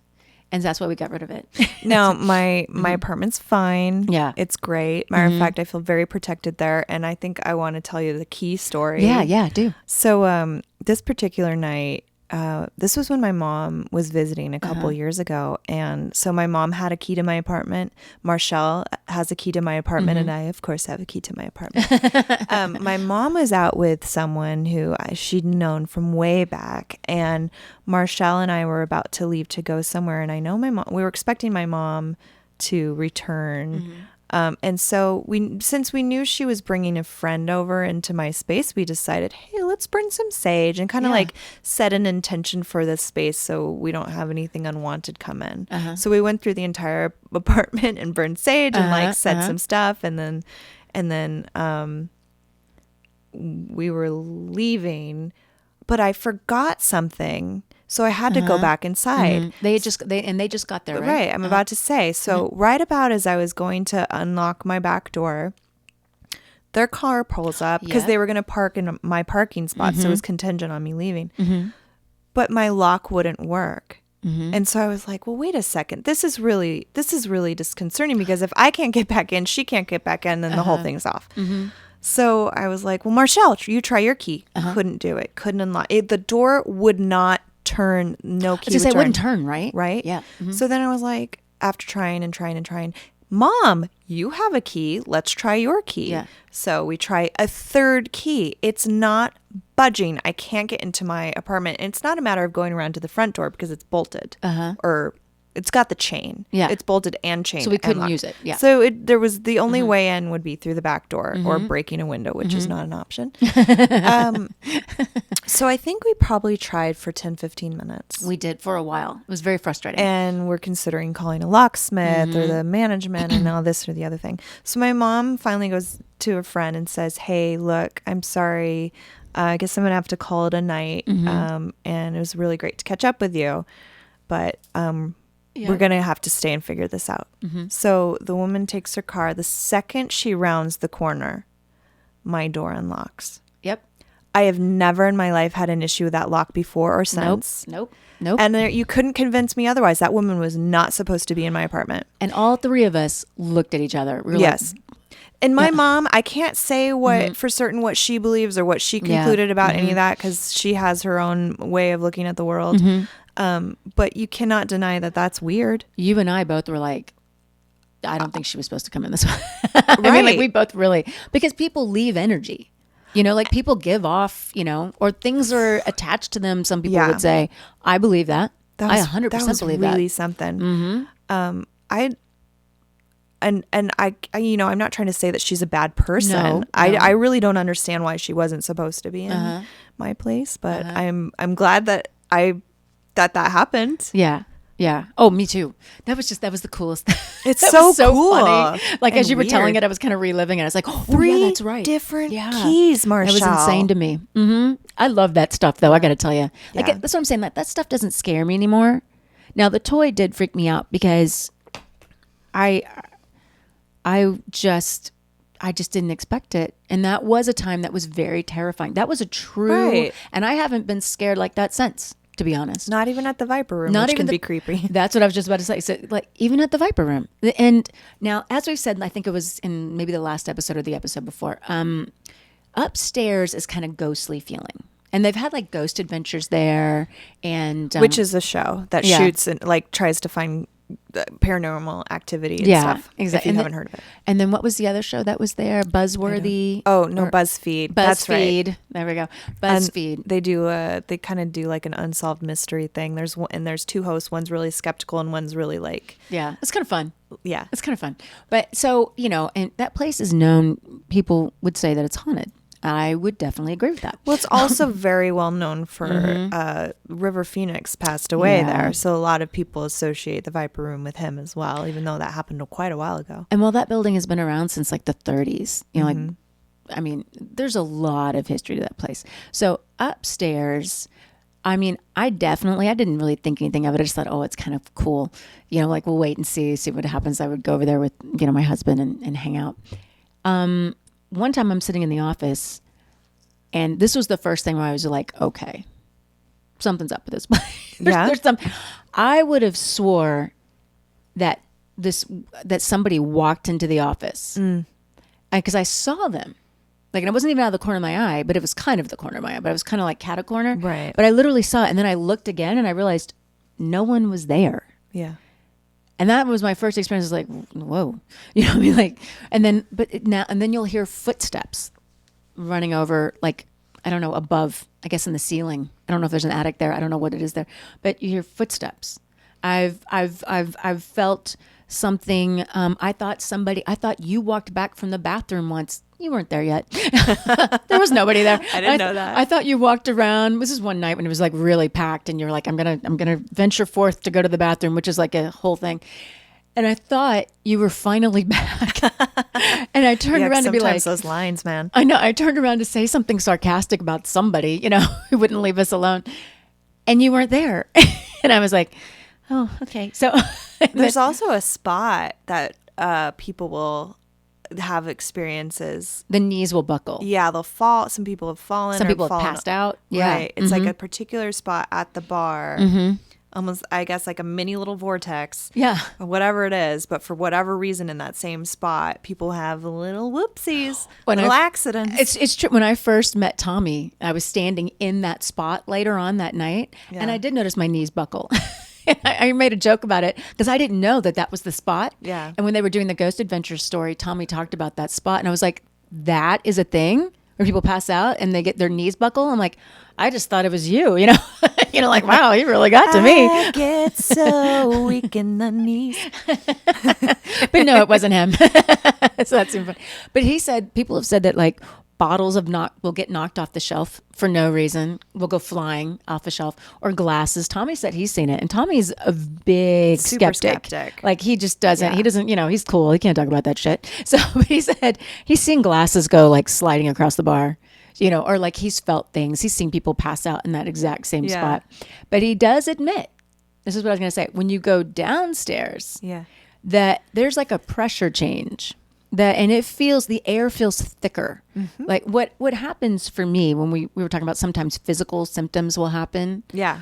And that's why we got rid of it. No, my apartment's fine. Yeah. It's great. Matter of fact, I feel very protected there. And I think I want to tell you the key story. Yeah, do. So this particular night, this was when my mom was visiting a couple years ago. And so my mom had a key to my apartment. Marshelle has a key to my apartment. And I, of course, have a key to my apartment. My mom was out with someone who she'd known from way back. And Marshelle and I were about to leave to go somewhere. And I know we were expecting my mom to return. And so since we knew she was bringing a friend over into my space, we decided, hey, let's burn some sage and kind of like set an intention for this space so we don't have anything unwanted come in. So we went through the entire apartment and burned sage and like set some stuff. And then we were leaving, but I forgot something. So I had to go back inside. They just got there, right? Right. I'm about to say. So right about as I was going to unlock my back door, their car pulls up because they were going to park in my parking spot. So it was contingent on me leaving. But my lock wouldn't work. And so I was like, well, wait a second. This is really disconcerting because if I can't get back in, she can't get back in, then the whole thing's off. So I was like, well, Marshelle, you try your key. Couldn't do it. Couldn't unlock it. The door would not turn. No key would turn. It wouldn't turn, right? Right? Yeah. So then I was like, after trying and trying, Mom, you have a key. Let's try your key. Yeah. So we try a third key. It's not budging. I can't get into my apartment. And it's not a matter of going around to the front door because it's bolted. Or it's got the chain. Yeah. It's bolted and chained. So we couldn't locked. use it. Yeah. So there was the only way in would be through the back door or breaking a window, which is not an option. So I think we probably tried for 10, 15 minutes. We did for a while. It was very frustrating. And we're considering calling a locksmith or the management and all this or the other thing. So my mom finally goes to a friend and says, hey, look, I'm sorry. I guess I'm going to have to call it a night. And it was really great to catch up with you. But we're going to have to stay and figure this out. So the woman takes her car. The second she rounds the corner, my door unlocks. Yep. I have never in my life had an issue with that lock before or since. Nope. And you couldn't convince me otherwise. That woman was not supposed to be in my apartment. And all three of us looked at each other. We were yes. And my mom, I can't say what for certain what she believes or what she concluded about any of that because she has her own way of looking at the world. But you cannot deny that that's weird. You and I both were like, I don't think she was supposed to come in this way. I mean, like we both really, because people leave energy. You know, like people give off, you know, or things are attached to them. Some people would say, I believe that. I 100% believe that. Really something. I you know, I'm not trying to say that she's a bad person. No. I really don't understand why she wasn't supposed to be in my place, but I'm glad that that happened. Yeah. Yeah. Oh, me too. That was the coolest. It's so cool. Funny. Like as you were telling it, I was kind of reliving it. I was like, oh, yeah, that's right. Different keys, Marshelle. That was insane to me. I love that stuff though. I got to tell you, like that's what I'm saying. That stuff doesn't scare me anymore. Now the toy did freak me out because I just didn't expect it. And that was a time that was very terrifying. That was a true, and I haven't been scared like that since. To be honest, not even at the Viper Room, which can be creepy. That's what I was just about to say. So, like, even at the Viper Room, and now, as we've said, I think it was in maybe the last episode or the episode before. Upstairs is kind of ghostly feeling, and they've had like ghost adventures there, and which is a show that shoots and like tries to find paranormal activity and stuff. Exactly. If you haven't heard of it. And then what was the other show that was there? Buzzworthy. Oh no, BuzzFeed. That's right. There we go. BuzzFeed. And they kind of do like an unsolved mystery thing. There's two hosts. One's really skeptical and one's really like it's kind of fun. Yeah, it's kind of fun. But so you know, and that place is known. People would say that it's haunted. I would definitely agree with that. Well, it's also very well known for River Phoenix passed away there. So a lot of people associate the Viper Room with him as well, even though that happened quite a while ago. And while that building has been around since like the 30s, you know, like, I mean, there's a lot of history to that place. So upstairs, I mean, I didn't really think anything of it. I just thought, oh, it's kind of cool. You know, like we'll wait and see what happens. I would go over there with, you know, my husband and hang out. One time I'm sitting in the office and this was the first thing where I was like, okay, something's up with this place. There's I would have swore that somebody walked into the office because I saw them Like, and it wasn't even out of the corner of my eye, but it was kind of the corner of my eye, but it was kind of like cat corner. Right. But I literally saw it. And then I looked again and I realized no one was there. Yeah. And that was my first experience. Like, whoa, you know what I mean? Like, and then you'll hear footsteps running over, like, I don't know, above, I guess in the ceiling. I don't know if there's an attic there. I don't know what it is there, but you hear footsteps. I've felt something. I thought you walked back from the bathroom once. You weren't there yet. There was nobody there. I didn't know that. I thought you walked around. This is one night when it was like really packed and you're like, I'm going to venture forth to go to the bathroom, which is like a whole thing. And I thought you were finally back. And I turned around to be like, those lines, man. I know. I turned around to say something sarcastic about somebody, you know, who wouldn't leave us alone. And you weren't there. And I was like, oh, okay. So there's also a spot that people will have experiences. The knees will buckle. Yeah, they'll fall. Some people have fallen. Some people have fallen. passed out. Yeah. Right. It's like a particular spot at the bar. Almost, I guess, like a mini little vortex. Yeah. Or whatever it is. But for whatever reason in that same spot, people have little whoopsies, little accidents. It's true. When I first met Tommy, I was standing in that spot later on that night. Yeah. And I did notice my knees buckle. I made a joke about it because I didn't know that was the spot. Yeah. And when they were doing the Ghost Adventure story, Tommy talked about that spot. And I was like, that is a thing where people pass out and they get their knees buckle? I'm like, I just thought it was you, you know? Like, wow, you really got to me. I get so weak in the knees. But no, it wasn't him. So that seemed funny. But he said, people have said that like bottles will get knocked off the shelf for no reason, will go flying off the shelf, or glasses. Tommy said he's seen it, and Tommy's a big skeptic. Like he just doesn't, he doesn't, he's cool. He can't talk about that shit. So but he said he's seen glasses go like sliding across the bar, or like he's felt things. He's seen people pass out in that exact same spot. But he does admit, this is what I was going to say, when you go downstairs, that there's like a pressure change. And the air feels thicker. Mm-hmm. Like what happens for me when we were talking about sometimes physical symptoms will happen. Yeah.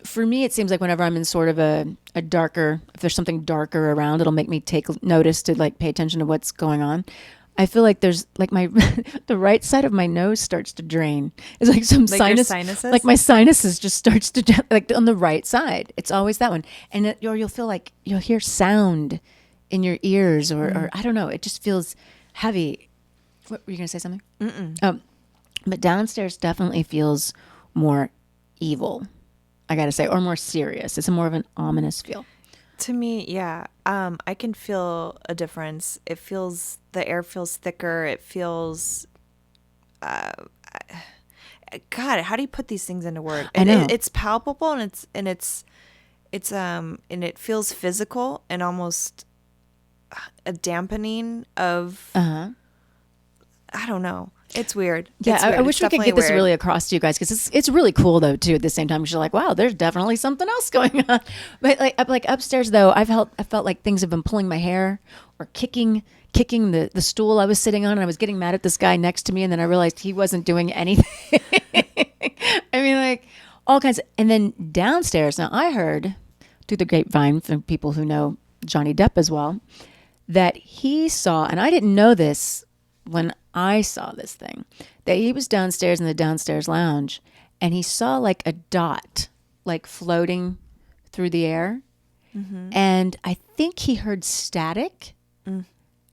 For me, it seems like whenever I'm in sort of a darker, if there's something darker around, it'll make me take notice to like pay attention to what's going on. I feel like there's like the right side of my nose starts to drain. It's like some like your sinuses? Like my sinuses just starts to like on the right side. It's always that one. And or you'll feel like you'll hear sound in your ears or I don't know. It just feels heavy. What, were you going to say something? Mm-mm. But downstairs definitely feels more evil, I got to say, or more serious. It's more of an ominous feel. To me, yeah. I can feel a difference. The air feels thicker. It feels, God, how do you put these things into words? I know. It's palpable and it feels physical and almost a dampening of, I don't know. It's weird. Yeah, it's weird. I wish we could get this really across to you guys because it's really cool though too. At the same time, because you're like, wow, there's definitely something else going on. But like upstairs though, I felt like things have been pulling my hair or kicking the stool I was sitting on, and I was getting mad at this guy next to me, and then I realized he wasn't doing anything. I mean, like all kinds. And then downstairs, now I heard through the grapevine from people who know Johnny Depp as well that he saw, and I didn't know this when I saw this thing, that he was downstairs in the downstairs lounge and he saw like a dot like floating through the air. Mm-hmm. And I think he heard static and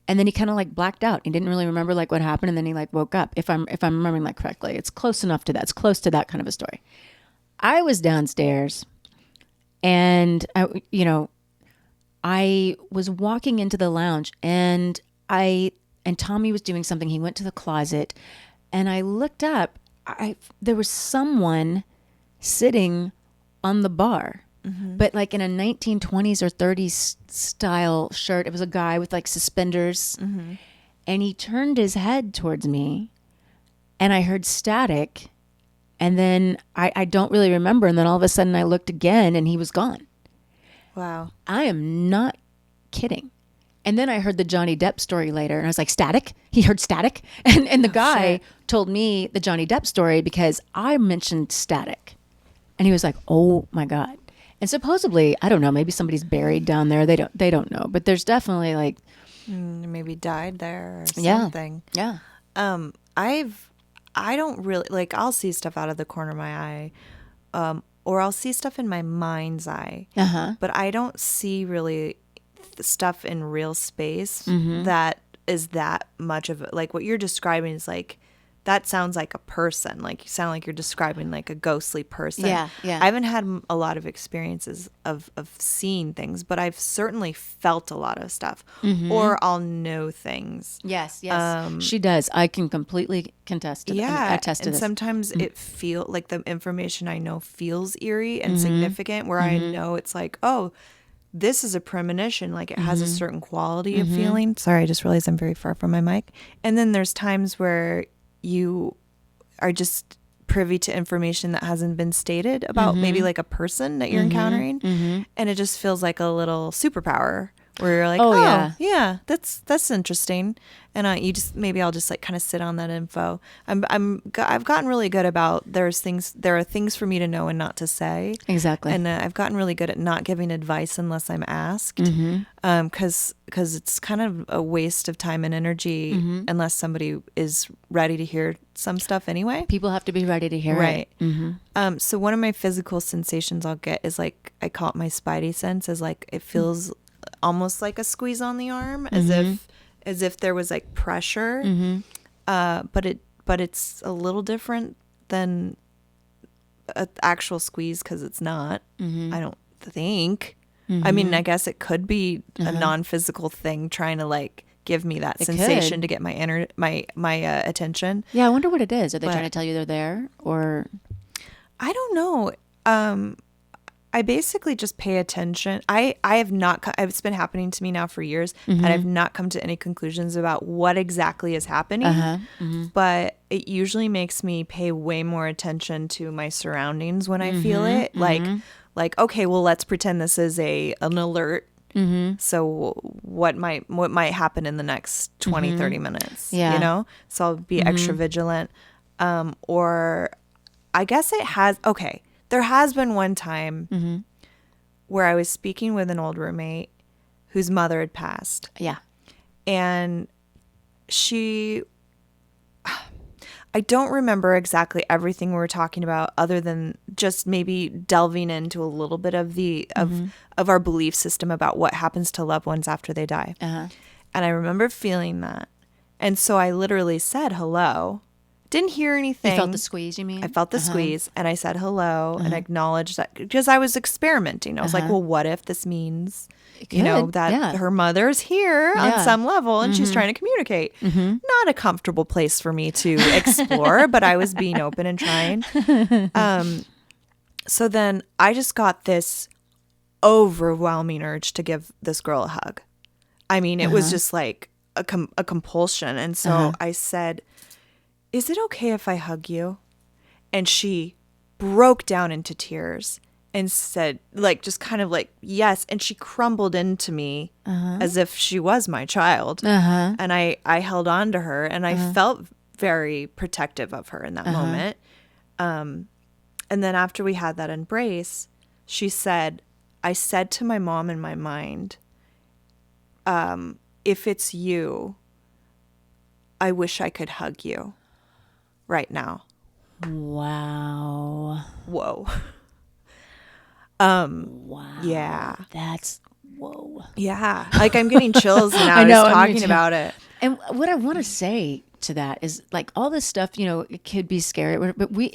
then he kind of like blacked out. He didn't really remember like what happened. And then he like woke up. If I'm remembering that correctly, it's close enough to that. It's close to that kind of a story. I was downstairs and I was walking into the lounge and Tommy was doing something. He went to the closet and I looked up. There was someone sitting on the bar, but like in a 1920s or 30s style shirt. It was a guy with like suspenders and he turned his head towards me and I heard static and then I don't really remember. And then all of a sudden I looked again and he was gone. Wow. I am not kidding. And then I heard the Johnny Depp story later and I was like, static? He heard static? And the guy told me the Johnny Depp story because I mentioned static. And he was like, oh my God. And supposedly, I don't know, maybe somebody's buried down there. They don't know. But there's definitely like maybe died there or something. Yeah. I don't really, like, I'll see stuff out of the corner of my eye, or I'll see stuff in my mind's eye, but I don't see really stuff in real space that is that much of, like, what you're describing is like, that sounds like a person. Like, you sound like you're describing like a ghostly person. Yeah. I haven't had a lot of experiences of seeing things, but I've certainly felt a lot of stuff, or I'll know things. Yes. She does. I can completely contest to that. Yeah. Attest to and this. sometimes it feel like the information I know feels eerie and significant, where I know it's like, oh, this is a premonition. Like, it has a certain quality of feeling. Sorry, I just realized I'm very far from my mic. And then there's times where you are just privy to information that hasn't been stated about maybe like a person that you're encountering, and it just feels like a little superpower where you're like, oh yeah, that's interesting, and you just, maybe I'll just like kind of sit on that info. I've gotten really good about, there are things for me to know and not to say. Exactly. And I've gotten really good at not giving advice unless I'm asked, because it's kind of a waste of time and energy unless somebody is ready to hear some stuff anyway. People have to be ready to hear right. it. So one of my physical sensations I'll get is like, I call it my spidey sense, is like, it feels almost like a squeeze on the arm, as if there was like pressure, but it's a little different than an actual squeeze, because it's not. I don't think. I mean, I guess it could be a non-physical thing trying to like give me that sensation to get my attention. Yeah, I wonder what it is. Are they trying to tell you they're there, or? I don't know. I basically just pay attention. I have not, it's been happening to me now for years, and I've not come to any conclusions about what exactly is happening. But it usually makes me pay way more attention to my surroundings when I feel it. Like, okay, well, let's pretend this is an alert. So what might happen in the next 20, 30 minutes, you know? So I'll be extra vigilant. Or I guess there has been one time where I was speaking with an old roommate whose mother had passed. Yeah. And I don't remember exactly everything we were talking about, other than just maybe delving into a little bit of of our belief system about what happens to loved ones after they die. And I remember feeling that. And so I literally said hello. Didn't hear anything. You felt the squeeze, you mean? I felt the squeeze, and I said hello and acknowledged that, because I was experimenting. I was like, well, what if this means, that her mother's here on some level, and she's trying to communicate? Not a comfortable place for me to explore, but I was being open and trying. So then I just got this overwhelming urge to give this girl a hug. I mean, it was just like a compulsion. And so I said, is it okay if I hug you? And she broke down into tears and said, like, just kind of like, yes. And she crumbled into me as if she was my child. And I held on to her, and I felt very protective of her in that moment. And then after we had that embrace, she said, I said to my mom in my mind, if it's you, I wish I could hug you right now. Wow. Whoa. Wow. Yeah. That's whoa. Yeah. Like, I'm getting chills now I know, just talking about it. And what I want to say to that is, like, all this stuff, it could be scary, but we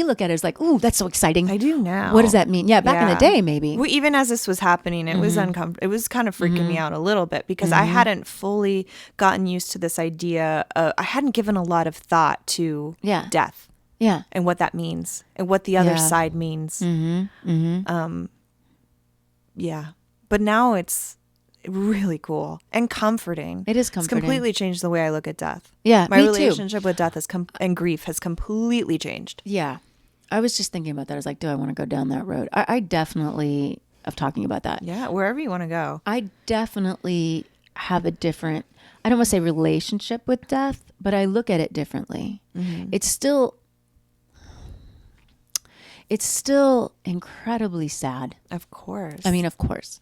look at it as like, ooh, that's so exciting. I do now. What does that mean? Yeah, back in the day, maybe. Even as this was happening, it was uncomfortable. It was kind of freaking me out a little bit, because I hadn't fully gotten used to this idea. I hadn't given a lot of thought to death. Yeah. And what that means, and what the other side means. Yeah. But now it's really cool and comforting. It is comforting. It's completely changed the way I look at death. Yeah, my me relationship too. with death and grief has completely changed. Yeah. I was just thinking about that. I was like, do I want to go down that road? I definitely, of talking about that. Yeah, wherever you want to go. I definitely have a different, I don't want to say relationship with death, but I look at it differently. It's still incredibly sad. Of course. I mean, of course.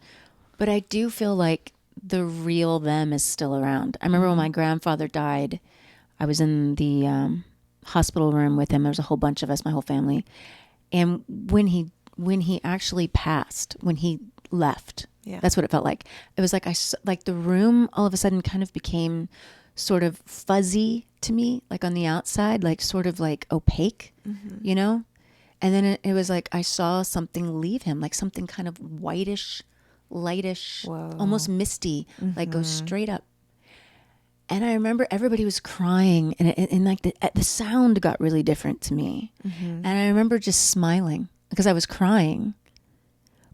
But I do feel like the real them is still around. I remember when my grandfather died, I was in the hospital room with him. There was a whole bunch of us, my whole family. And when he actually passed, when he left, that's what it felt like. It was like the room all of a sudden kind of became sort of fuzzy to me, like on the outside, like sort of like opaque, you know? And then it was like I saw something leave him, like something kind of whitish, lightish, almost misty, like go straight up. And I remember everybody was crying, and like the sound got really different to me. And I remember just smiling because I was crying.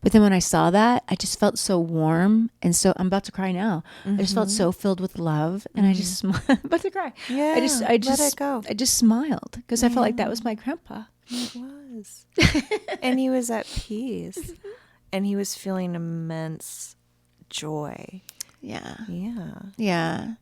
But then when I saw that, I just felt so warm. And so I'm about to cry now. I just felt so filled with love. And I just smiled. I'm about to cry. Yeah, I just let it go. I just smiled because I felt like that was my grandpa. It was. And he was at peace. And he was feeling immense joy. Yeah. Yeah. Yeah.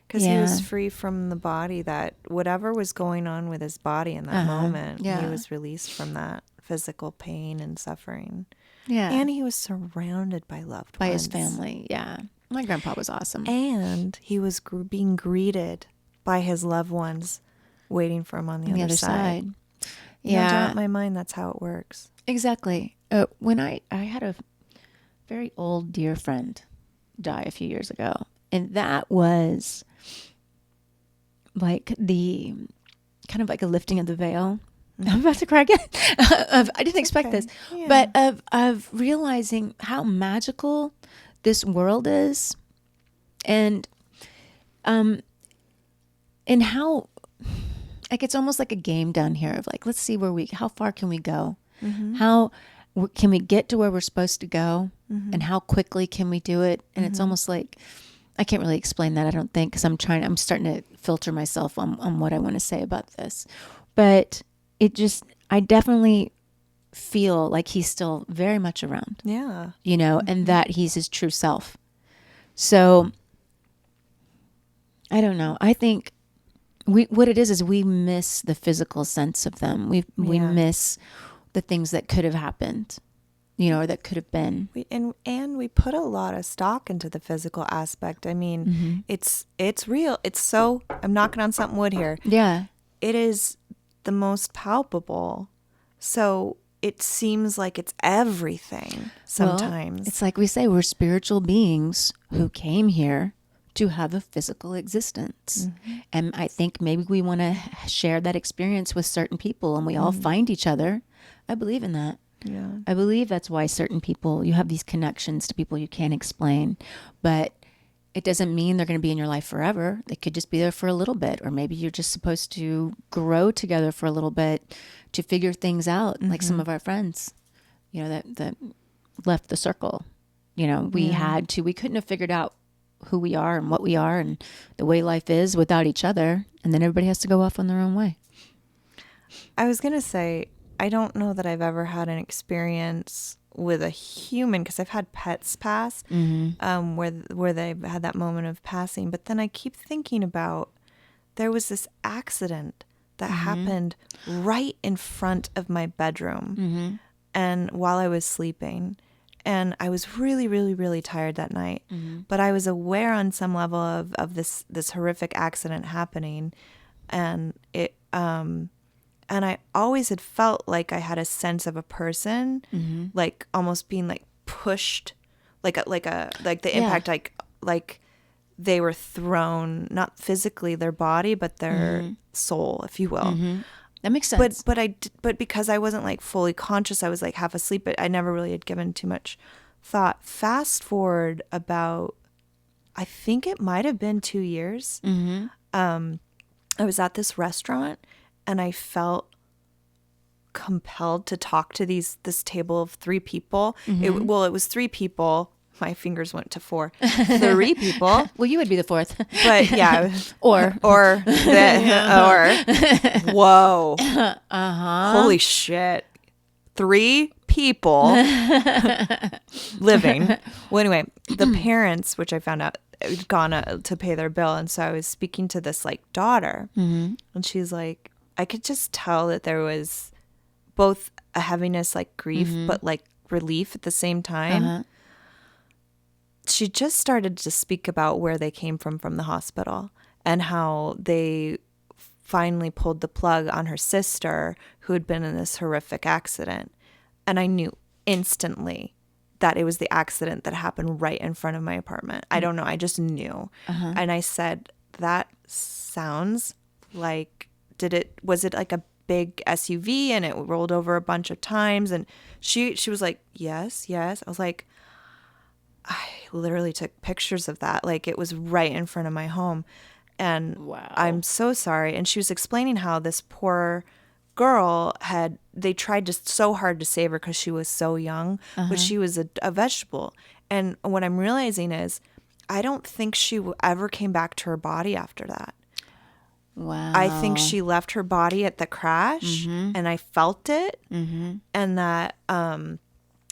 Because he was free from the body, that whatever was going on with his body in that moment, he was released from that physical pain and suffering. Yeah. And he was surrounded by loved ones. By his family. Yeah. My grandpa was awesome. And he was being greeted by his loved ones waiting for him on the other side. Yeah. In my mind, that's how it works. Exactly. When I had a very old dear friend die a few years ago, and that was like the kind of like a lifting of the veil. I'm about to cry again. I didn't expect this, but of realizing how magical this world is, and how like it's almost like a game down here of like, let's see how far can we go, how can we get to where we're supposed to go, and how quickly can we do it, and it's almost like. I can't really explain that, I don't think, because I'm starting to filter myself on what I want to say about this. But I definitely feel like he's still very much around. Yeah. You know, and that he's his true self. So, I don't know. I think what it is we miss the physical sense of them. We miss the things that could have happened. You know, or that could have been. And we put a lot of stock into the physical aspect. I mean, it's real. It's so, I'm knocking on something wood here. Yeah. It is the most palpable. So it seems like it's everything sometimes. Well, it's like we say, we're spiritual beings who came here to have a physical existence. And I think maybe we want to share that experience with certain people, and we all find each other. I believe in that. Yeah. I believe that's why certain people, you have these connections to people you can't explain, but it doesn't mean they're going to be in your life forever. They could just be there for a little bit, or maybe you're just supposed to grow together for a little bit to figure things out. Like some of our friends, you know, that left the circle, you know, we couldn't have figured out who we are and what we are and the way life is without each other. And then everybody has to go off on their own way. I was going to say, I don't know that I've ever had an experience with a human, because I've had pets pass, where they've had that moment of passing. But then I keep thinking about, there was this accident that happened right in front of my bedroom, and while I was sleeping, and I was really, really, really tired that night. But I was aware on some level of this horrific accident happening, and it. And I always had felt like I had a sense of a person, like almost being like pushed, like the impact, like they were thrown, not physically their body, but their soul, if you will. That makes sense. But because I wasn't like fully conscious, I was like half asleep, but I never really had given too much thought. Fast forward about, I think it might have been 2 years. I was at this restaurant, and I felt compelled to talk to this table of 3 people. It was 3 people. My fingers went to 4. 3 people. Well, you would be the 4th. But yeah. or. Whoa. Holy shit. 3 people living. Well, anyway, the parents, which I found out, had gone to pay their bill. And so I was speaking to this like daughter, and she's like, I could just tell that there was both a heaviness, like grief, but like relief at the same time. She just started to speak about where they came from the hospital. and how they finally pulled the plug on her sister who had been in this horrific accident. And I knew instantly that it was the accident that happened right in front of my apartment. I don't know. I just knew. And I said, that sounds like, was it like a big SUV and it rolled over a bunch of times? And she was like, yes. I was like, I literally took pictures of that. Like, it was right in front of my home. And wow. I'm so sorry. And she was explaining how this poor girl they tried just so hard to save her because she was so young, but she was a vegetable. And what I'm realizing is I don't think she ever came back to her body after that. Wow. I think she left her body at the crash, and I felt it. And that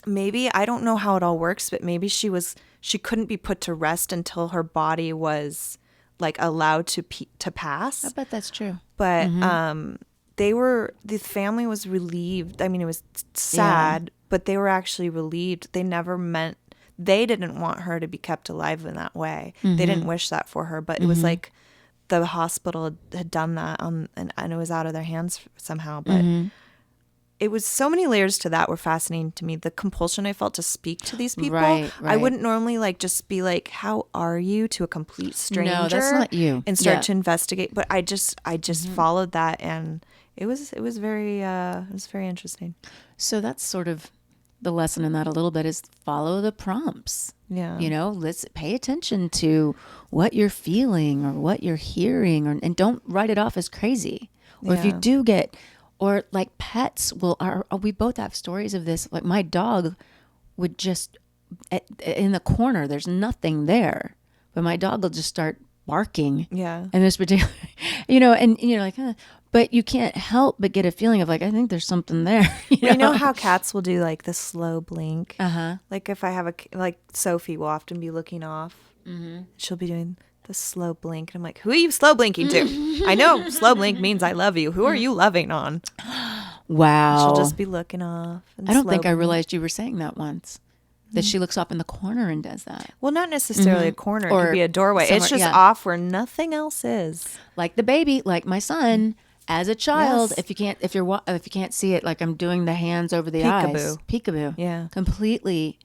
maybe, I don't know how it all works, but maybe she couldn't be put to rest until her body was like allowed to pass. I bet that's true. But the family was relieved. I mean, it was sad, but they were actually relieved. They didn't want her to be kept alive in that way. They didn't wish that for her, but it was like the hospital had done that and it was out of their hands somehow. But it was so many layers to that were fascinating to me. The compulsion I felt to speak to these people. Right. I wouldn't normally like just be like, how are you, to a complete stranger. No, that's not you. And start to investigate. But I just followed that, and it was very interesting. So that's sort of the lesson in that a little bit, is follow the prompts. Yeah. Let's pay attention to what you're feeling or what you're hearing, and don't write it off as crazy. Or if you do get, or like pets we both have stories of this. Like my dog would just, in the corner, there's nothing there, but my dog will just start barking. Yeah. And this particular, and you're like, but you can't help but get a feeling of like, I think there's something there. You know how cats will do like the slow blink? Uh-huh. Like if I have like Sophie will often be looking off. She'll be doing the slow blink. And I'm like, who are you slow blinking to? I know slow blink means I love you. Who are you loving on? Wow. She'll just be looking off. And I don't think I blink. realized you were saying that once. That she looks off in the corner and does that. Well, not necessarily a corner. It Or could be a doorway. It's just off where nothing else is. Like the baby, like my son, as a child, Yes. if you can't see it, like I'm doing the hands over the eyes. Peekaboo. Yeah. Completely.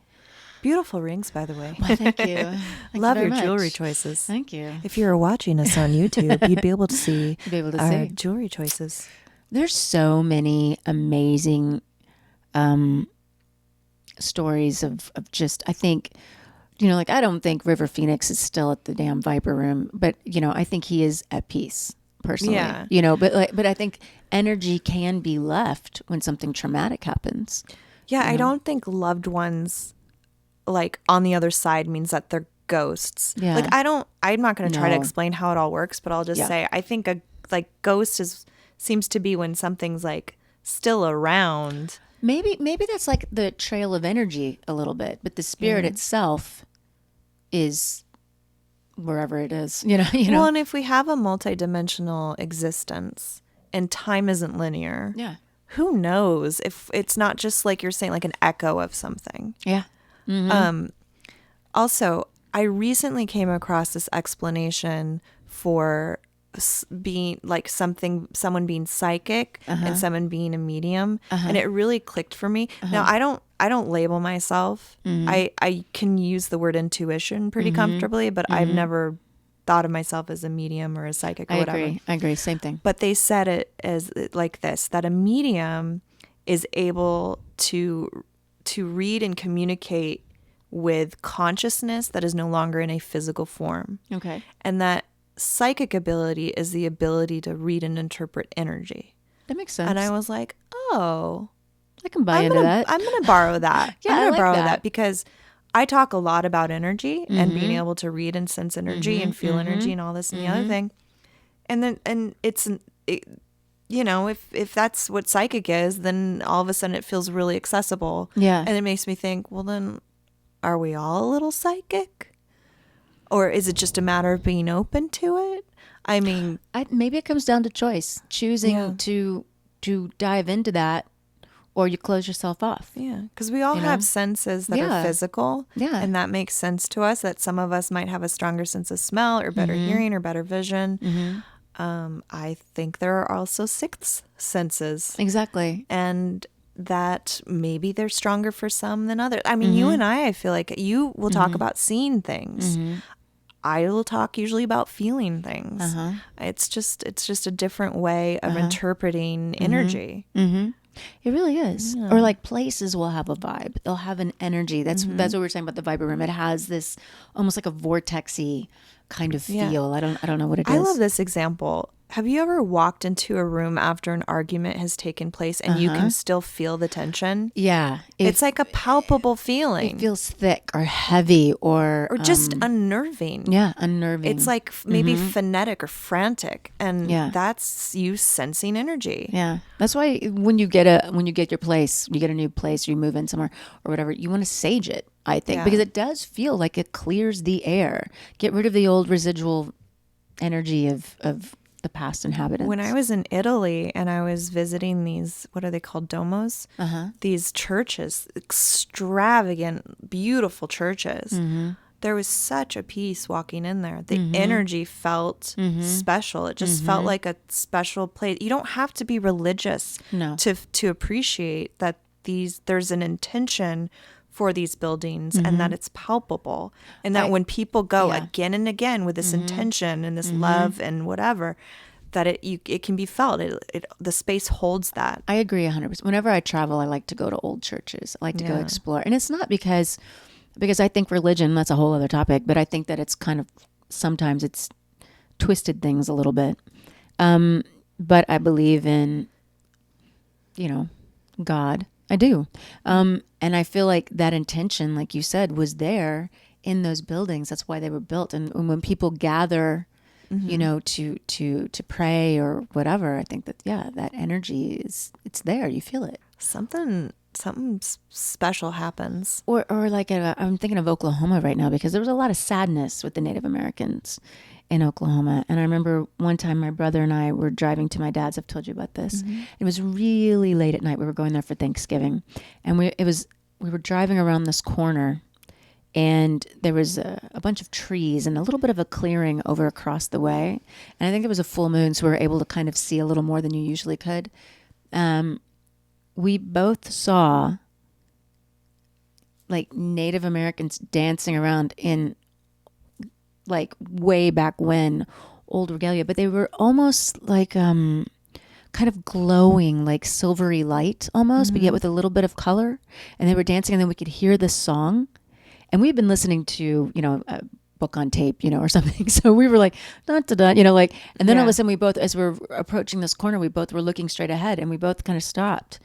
Beautiful rings, by the way. Well, thank you. Thank Love you very your much. jewelry choices. Thank you. If you were watching us on YouTube, you'd be able to see our see. jewelry choices. There's so many amazing stories of just, I think, like I don't think River Phoenix is still at the damn Viper Room, but I think he is at peace personally. Yeah. But I think energy can be left when something traumatic happens. Yeah, I don't think loved ones like on the other side means that they're ghosts. Yeah. Like I'm not going to try to No. explain how it all works, but I'll just say I think a ghost seems to be when something's like still around. Maybe that's like the trail of energy a little bit, but the spirit itself is wherever it is, Well, and if we have a multidimensional existence and time isn't linear, who knows if it's not just like you're saying, like an echo of something. Yeah. Mm-hmm. Also, I recently came across this explanation for being like someone being psychic and someone being a medium, and it really clicked for me. Now I don't label myself. I can use the word intuition pretty comfortably, but I've never thought of myself as a medium or a psychic or whatever. I agree. Same thing. But they said it as like this, that a medium is able to read and communicate with consciousness that is no longer in a physical form. Okay. And that psychic ability is the ability to read and interpret energy. That makes sense. And I was like, oh, I can buy into that. I'm going to borrow that. Yeah, I'm I going to like borrow that. that because I talk a lot about energy and being able to read and sense energy and feel energy and all this and the other thing. And it's, if that's what psychic is, then all of a sudden it feels really accessible. Yeah. And it makes me think, well, then are we all a little psychic? Or is it just a matter of being open to it? I mean, maybe it comes down to choice, choosing to dive into that or you close yourself off. Yeah, because we all have senses that are physical. Yeah. And that makes sense to us, that some of us might have a stronger sense of smell or better hearing or better vision. I think there are also sixth senses. Exactly. And that maybe they're stronger for some than others. I mean, you and I feel like you will talk about seeing things. I will talk usually about feeling things. It's just a different way of interpreting energy. It really is. Yeah. Or like places will have a vibe. They'll have an energy. That's what we were saying about the Viber Room. It has this almost like a vortexy kind of feel. I don't know what it is. I love this example. Have you ever walked into a room after an argument has taken place and you can still feel the tension? Yeah. It's like a palpable feeling. It feels thick or heavy or just unnerving. Yeah, unnerving. It's like maybe phonetic or frantic, and that's you sensing energy. Yeah. That's why when you get your place, you get a new place, or you move in somewhere or whatever, you want to sage it, I think, because it does feel like it clears the air. Get rid of the old residual energy of the past inhabitants. When I was in Italy and I was visiting these, what are they called, domos? These churches, extravagant, beautiful churches. There was such a peace walking in there. The energy felt special. It just felt like a special place. You don't have to be religious to appreciate that there's an intention for these buildings and that it's palpable, and that when people go again and again with this intention and this love and whatever, that it can be felt. The space holds that. I agree 100%. Whenever I travel, I like to go to old churches. I like to go explore, and it's not because I think religion, that's a whole other topic, but I think that it's kind of sometimes it's twisted things a little bit. But I believe in God. I do. And I feel like that intention, like you said, was there in those buildings. That's why they were built. And when people gather, to pray or whatever, I think that, that energy it's there. You feel it. Something special happens. Or like, I'm thinking of Oklahoma right now, because there was a lot of sadness with the Native Americans in Oklahoma. And I remember one time my brother and I were driving to my dad's. I've told you about this. It was really late at night. We were going there for Thanksgiving, and we were driving around this corner, and there was a bunch of trees and a little bit of a clearing over across the way. And I think it was a full moon, so we were able to kind of see a little more than you usually could. We both saw like Native Americans dancing around in like way back when, old regalia, but they were almost like kind of glowing, like silvery light almost, but yet with a little bit of color. And they were dancing, and then we could hear this song. And we'd been listening to, a book on tape, or something. So we were like, da, da, da, like, and then all of a sudden we both, as we're approaching this corner, we both were looking straight ahead, and we both kind of stopped.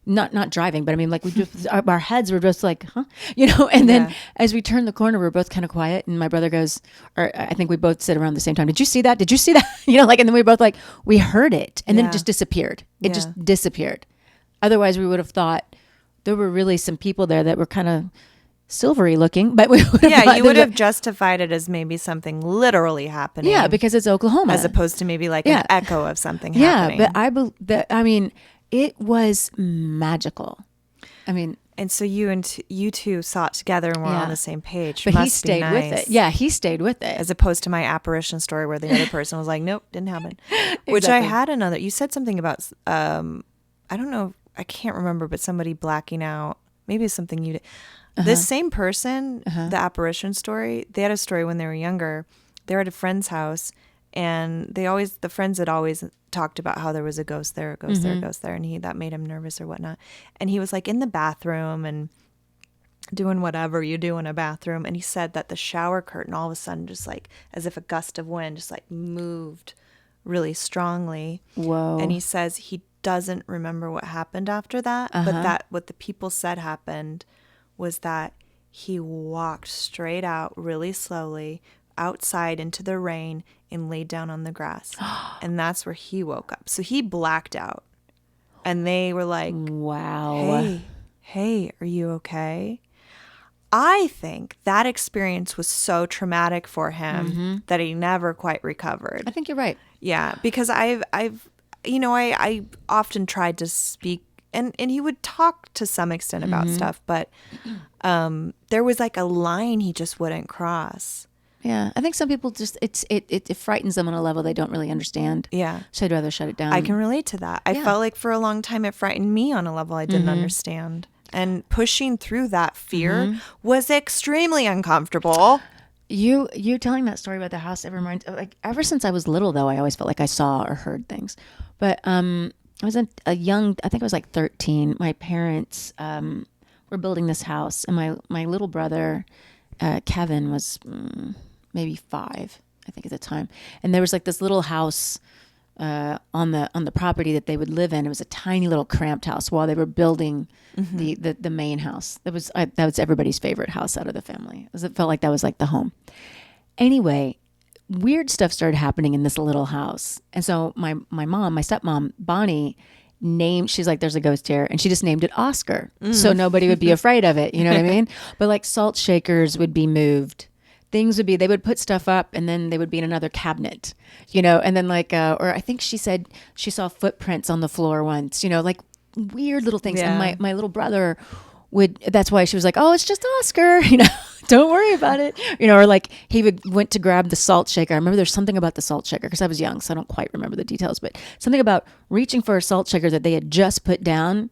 Not driving, but I mean, like we just, our heads were just like, huh, and then as we turned the corner, we were both kind of quiet, and my brother goes, or I think we both said around the same time, did you see that? Did you see that? And then we both like, we heard it, and then it just disappeared. It just disappeared. Otherwise we would have thought there were really some people there that were kind of silvery looking, but we would have you would have justified it as maybe something literally happening. Yeah, because it's Oklahoma. As opposed to maybe like an echo of something happening. Yeah, but I mean, it was magical. I mean, and so you two saw it together and were on the same page. But he stayed with it. Yeah, he stayed with it. As opposed to my apparition story where the other person was like, nope, didn't happen. Exactly. Which I had you said something about, I don't know, I can't remember, but somebody blacking out. Maybe it's something you did. This same person, the apparition story, they had a story when they were younger. They were at a friend's house, and the friends had always talked about how there was a ghost there, a ghost there, a ghost there, and that made him nervous or whatnot. And he was like in the bathroom and doing whatever you do in a bathroom, and he said that the shower curtain all of a sudden, just like as if a gust of wind, just like moved really strongly. Whoa. And he says he doesn't remember what happened after that, but that what the people said happened was that he walked straight out really slowly outside into the rain and laid down on the grass. And that's where he woke up. So he blacked out. And they were like, wow. Hey, are you okay? I think that experience was so traumatic for him that he never quite recovered. I think you're right. Yeah, because I often tried to speak and he would talk to some extent about stuff, but there was like a line he just wouldn't cross. Yeah, I think some people just it frightens them on a level they don't really understand. Yeah, so I'd rather shut it down. I can relate to that. I felt like for a long time it frightened me on a level I didn't understand, and pushing through that fear was extremely uncomfortable. You telling that story about the house, it reminds, like, ever since I was little though, I always felt like I saw or heard things. But I was a young, I think I was like 13. My parents were building this house, and my little brother Kevin was maybe 5, I think, at the time. And there was like this little house on the property that they would live in. It was a tiny little cramped house while they were building the main house. That was everybody's favorite house out of the family. It felt like that was like the home. Anyway, weird stuff started happening in this little house. And so my stepmom, Bonnie, she's like, there's a ghost here. And she just named it Oscar. So nobody would be afraid of it. You know what I mean? But like salt shakers would be moved. Things would be, they would put stuff up and then they would be in another cabinet, you know, and then like, or I think she said she saw footprints on the floor once, you know, like weird little things. Yeah. And my little brother that's why she was like, oh, it's just Oscar, you know, don't worry about it. You know, or like went to grab the salt shaker. I remember there's something about the salt shaker because I was young, so I don't quite remember the details, but something about reaching for a salt shaker that they had just put down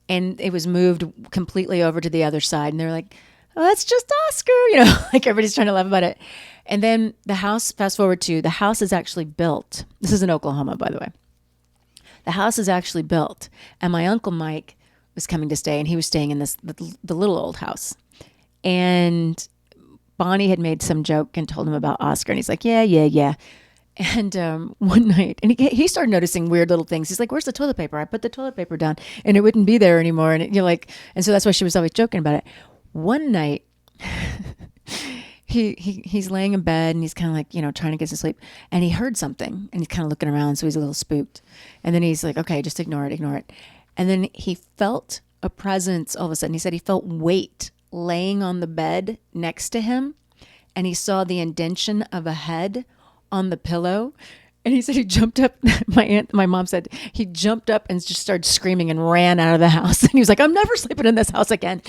and it was moved completely over to the other side. And they're like, oh, that's just Oscar, you know, like everybody's trying to laugh about it. And then the house, fast forward to, the house is actually built. This is in Oklahoma, by the way. The house is actually built. And my Uncle Mike was coming to stay, and he was staying in the little old house. And Bonnie had made some joke and told him about Oscar. And he's like, yeah. And one night, and he started noticing weird little things. He's like, where's the toilet paper? I put the toilet paper down, and it wouldn't be there anymore. And you're like, and so that's why she was always joking about it. One night, he's laying in bed and he's kind of like, you know, trying to get to sleep, and he heard something and he's kind of looking around, so he's a little spooked. And then he's like, okay, just ignore it. And then he felt a presence all of a sudden. He said he felt weight laying on the bed next to him, and he saw the indentation of a head on the pillow. And he said he jumped up. My mom said he jumped up and just started screaming and ran out of the house. And he was like, I'm never sleeping in this house again.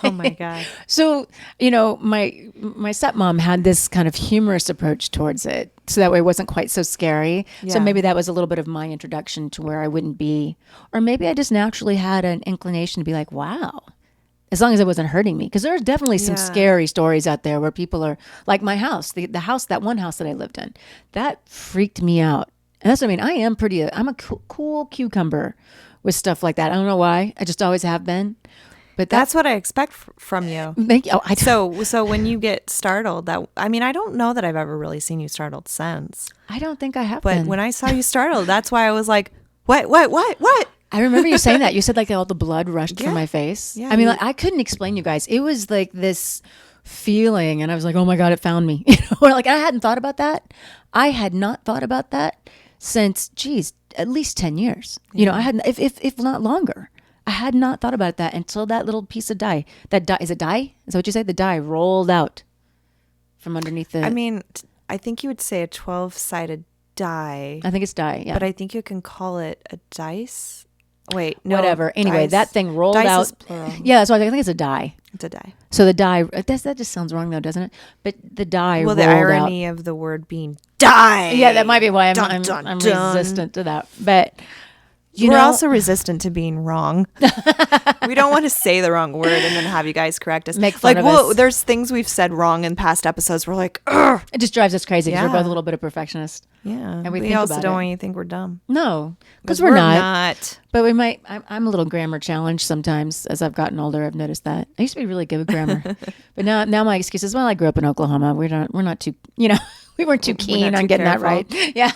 Oh my God. So, you know, my stepmom had this kind of humorous approach towards it. So that way it wasn't quite so scary. Yeah. So maybe that was a little bit of my introduction to where I wouldn't be. Or maybe I just naturally had an inclination to be like, wow. As long as it wasn't hurting me. Because there's definitely some scary stories out there where people are, like my house, the house, that one house that I lived in, that freaked me out. And that's what I mean. I'm a cool cucumber with stuff like that. I don't know why. I just always have been. But that's what I expect from you. Thank you. So when you get startled, I don't know that I've ever really seen you startled since. I don't think I have But been. when I saw you startled, that's why I was like, what? I remember you saying that. You said like all the blood rushed from my face. Yeah, I mean, like, I couldn't explain, you guys. It was like this feeling, and I was like, oh my God, it found me. You know, or like I hadn't thought about that. I had not thought about that since, at least 10 years. Yeah. You know, I hadn't, if not longer. I had not thought about that until that little piece of dye. Is it dye? Is that what you say? The dye rolled out from underneath the. I mean, I think you would say a 12-sided die. I think it's dye. Yeah, but I think you can call it a dice. Wait, no. Whatever. Anyway, dice. That thing rolled dice out. Is plural. Yeah, that's why I think it's a die. It's a die. So the die. That just sounds wrong though, doesn't it? But the die. Well, rolled the irony out. of the word being die. Yeah, that might be why I'm dun. resistant to that. But we're also resistant to being wrong. We don't want to say the wrong word and then have you guys correct us. Make fun of us. There's things we've said wrong in past episodes. We're like, ugh. It just drives us crazy because Yeah. we're both a little bit of perfectionists. Yeah. And we we think also about don't it. want you to think we're dumb. No, because we're not. not. But we might. I'm a little grammar challenged sometimes as I've gotten older. I've noticed that. I used to be really good with grammar, but now my excuse is, well, I grew up in Oklahoma. We're not too. You know, we weren't too keen on getting careful. that right. Yeah.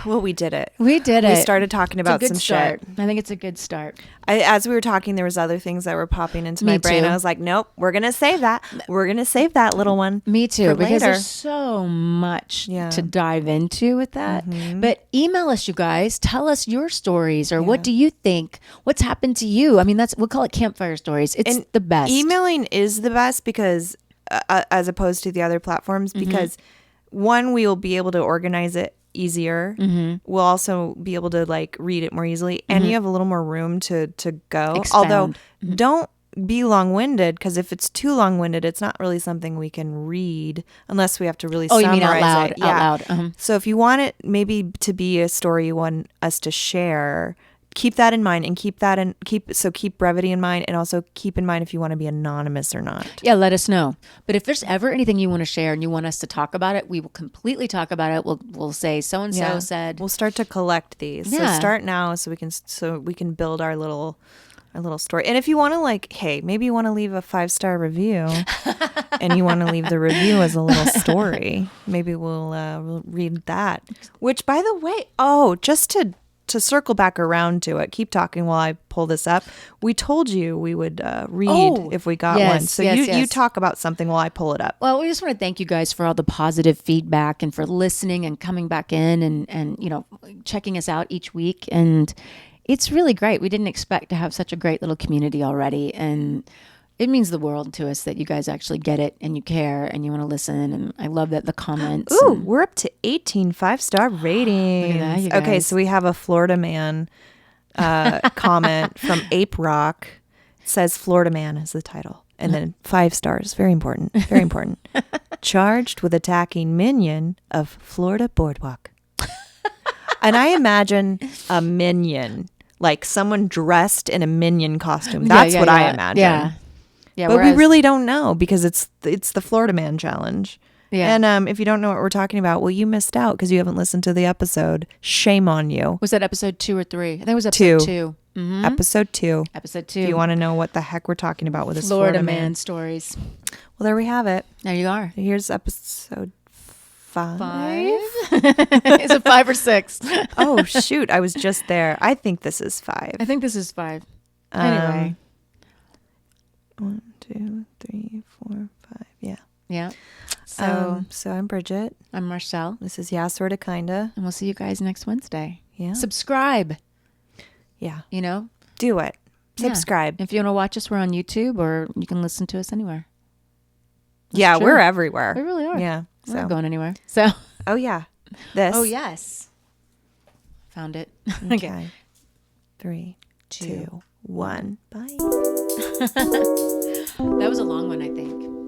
Well, we did it. We did it. We started talking about it's a good some start. shit. I think it's a good start. As we were talking, there was other things that were popping into Me my brain. too. I was like, nope, we're going to save that. We're going to save that little one. Me too, for because later. there's so much Yeah. to dive into with that. But email us, you guys. Tell us your stories, or what do you think? What's happened to you? I mean, we'll call it campfire stories. It's the best. Emailing is the best because, as opposed to the other platforms, because one, we will be able to organize it easier. We'll also be able to like read it more easily, and you have a little more room to go. Expound. Although don't be long-winded, because if it's too long-winded, it's not really something we can read unless we have to really summarize you mean out loud? it. Out loud. So if you want it maybe to be a story you want us to share, keep that in mind, and keep brevity in mind, and also keep in mind if you want to be anonymous or not. Yeah, let us know. But if there's ever anything you want to share and you want us to talk about it, we will completely talk about it. We'll say so and so said. We'll start to collect these. Yeah. So start now so we can build our little story. And if you want to, like, hey, maybe you want to leave a 5-star review and you want to leave the review as a little story, maybe we'll read that. Which, by the way, just to circle back around to it, keep talking while I pull this up. We told you we would read if we got one. So you talk about something while I pull it up. Well, we just want to thank you guys for all the positive feedback and for listening and coming back in and checking us out each week. And it's really great. We didn't expect to have such a great little community already. And it means the world to us that you guys actually get it and you care and you want to listen. And I love that the comments. Ooh, we're up to 18 5-star ratings. Look at that, you guys. Okay, so we have a Florida man comment from Ep6. It says Florida man is the title. And then 5 stars. Very important. Very important. Charged with attacking minion of Florida boardwalk. And I imagine a minion, like someone dressed in a minion costume. That's what I imagine. Yeah, but we really don't know because it's the Florida Man Challenge. Yeah. And if you don't know what we're talking about, well, you missed out because you haven't listened to the episode. Shame on you. Was that episode 2 or 3? I think it was episode 2. Mm-hmm. Episode 2. Episode 2. If you want to know what the heck we're talking about with this Florida Man stories. Well, there we have it. There you are. Here's episode 5. Is it 5 or 6? Oh, shoot. I was just there. I think this is 5. I think this is 5. Anyway. 1, 2, 3, 4, 5. Yeah. Yeah. So I'm Bridget. I'm Marshelle. This is yeahsortakinda. And we'll see you guys next Wednesday. Yeah. Subscribe. Yeah. Do it. Subscribe. If you want to watch us, we're on YouTube, or you can listen to us anywhere. That's true. We're everywhere. We really are. Yeah. We're not going anywhere. So. Oh, yeah. This. Oh, yes. Found it. Okay. 3, 2, 1. Bye. That was a long one, I think.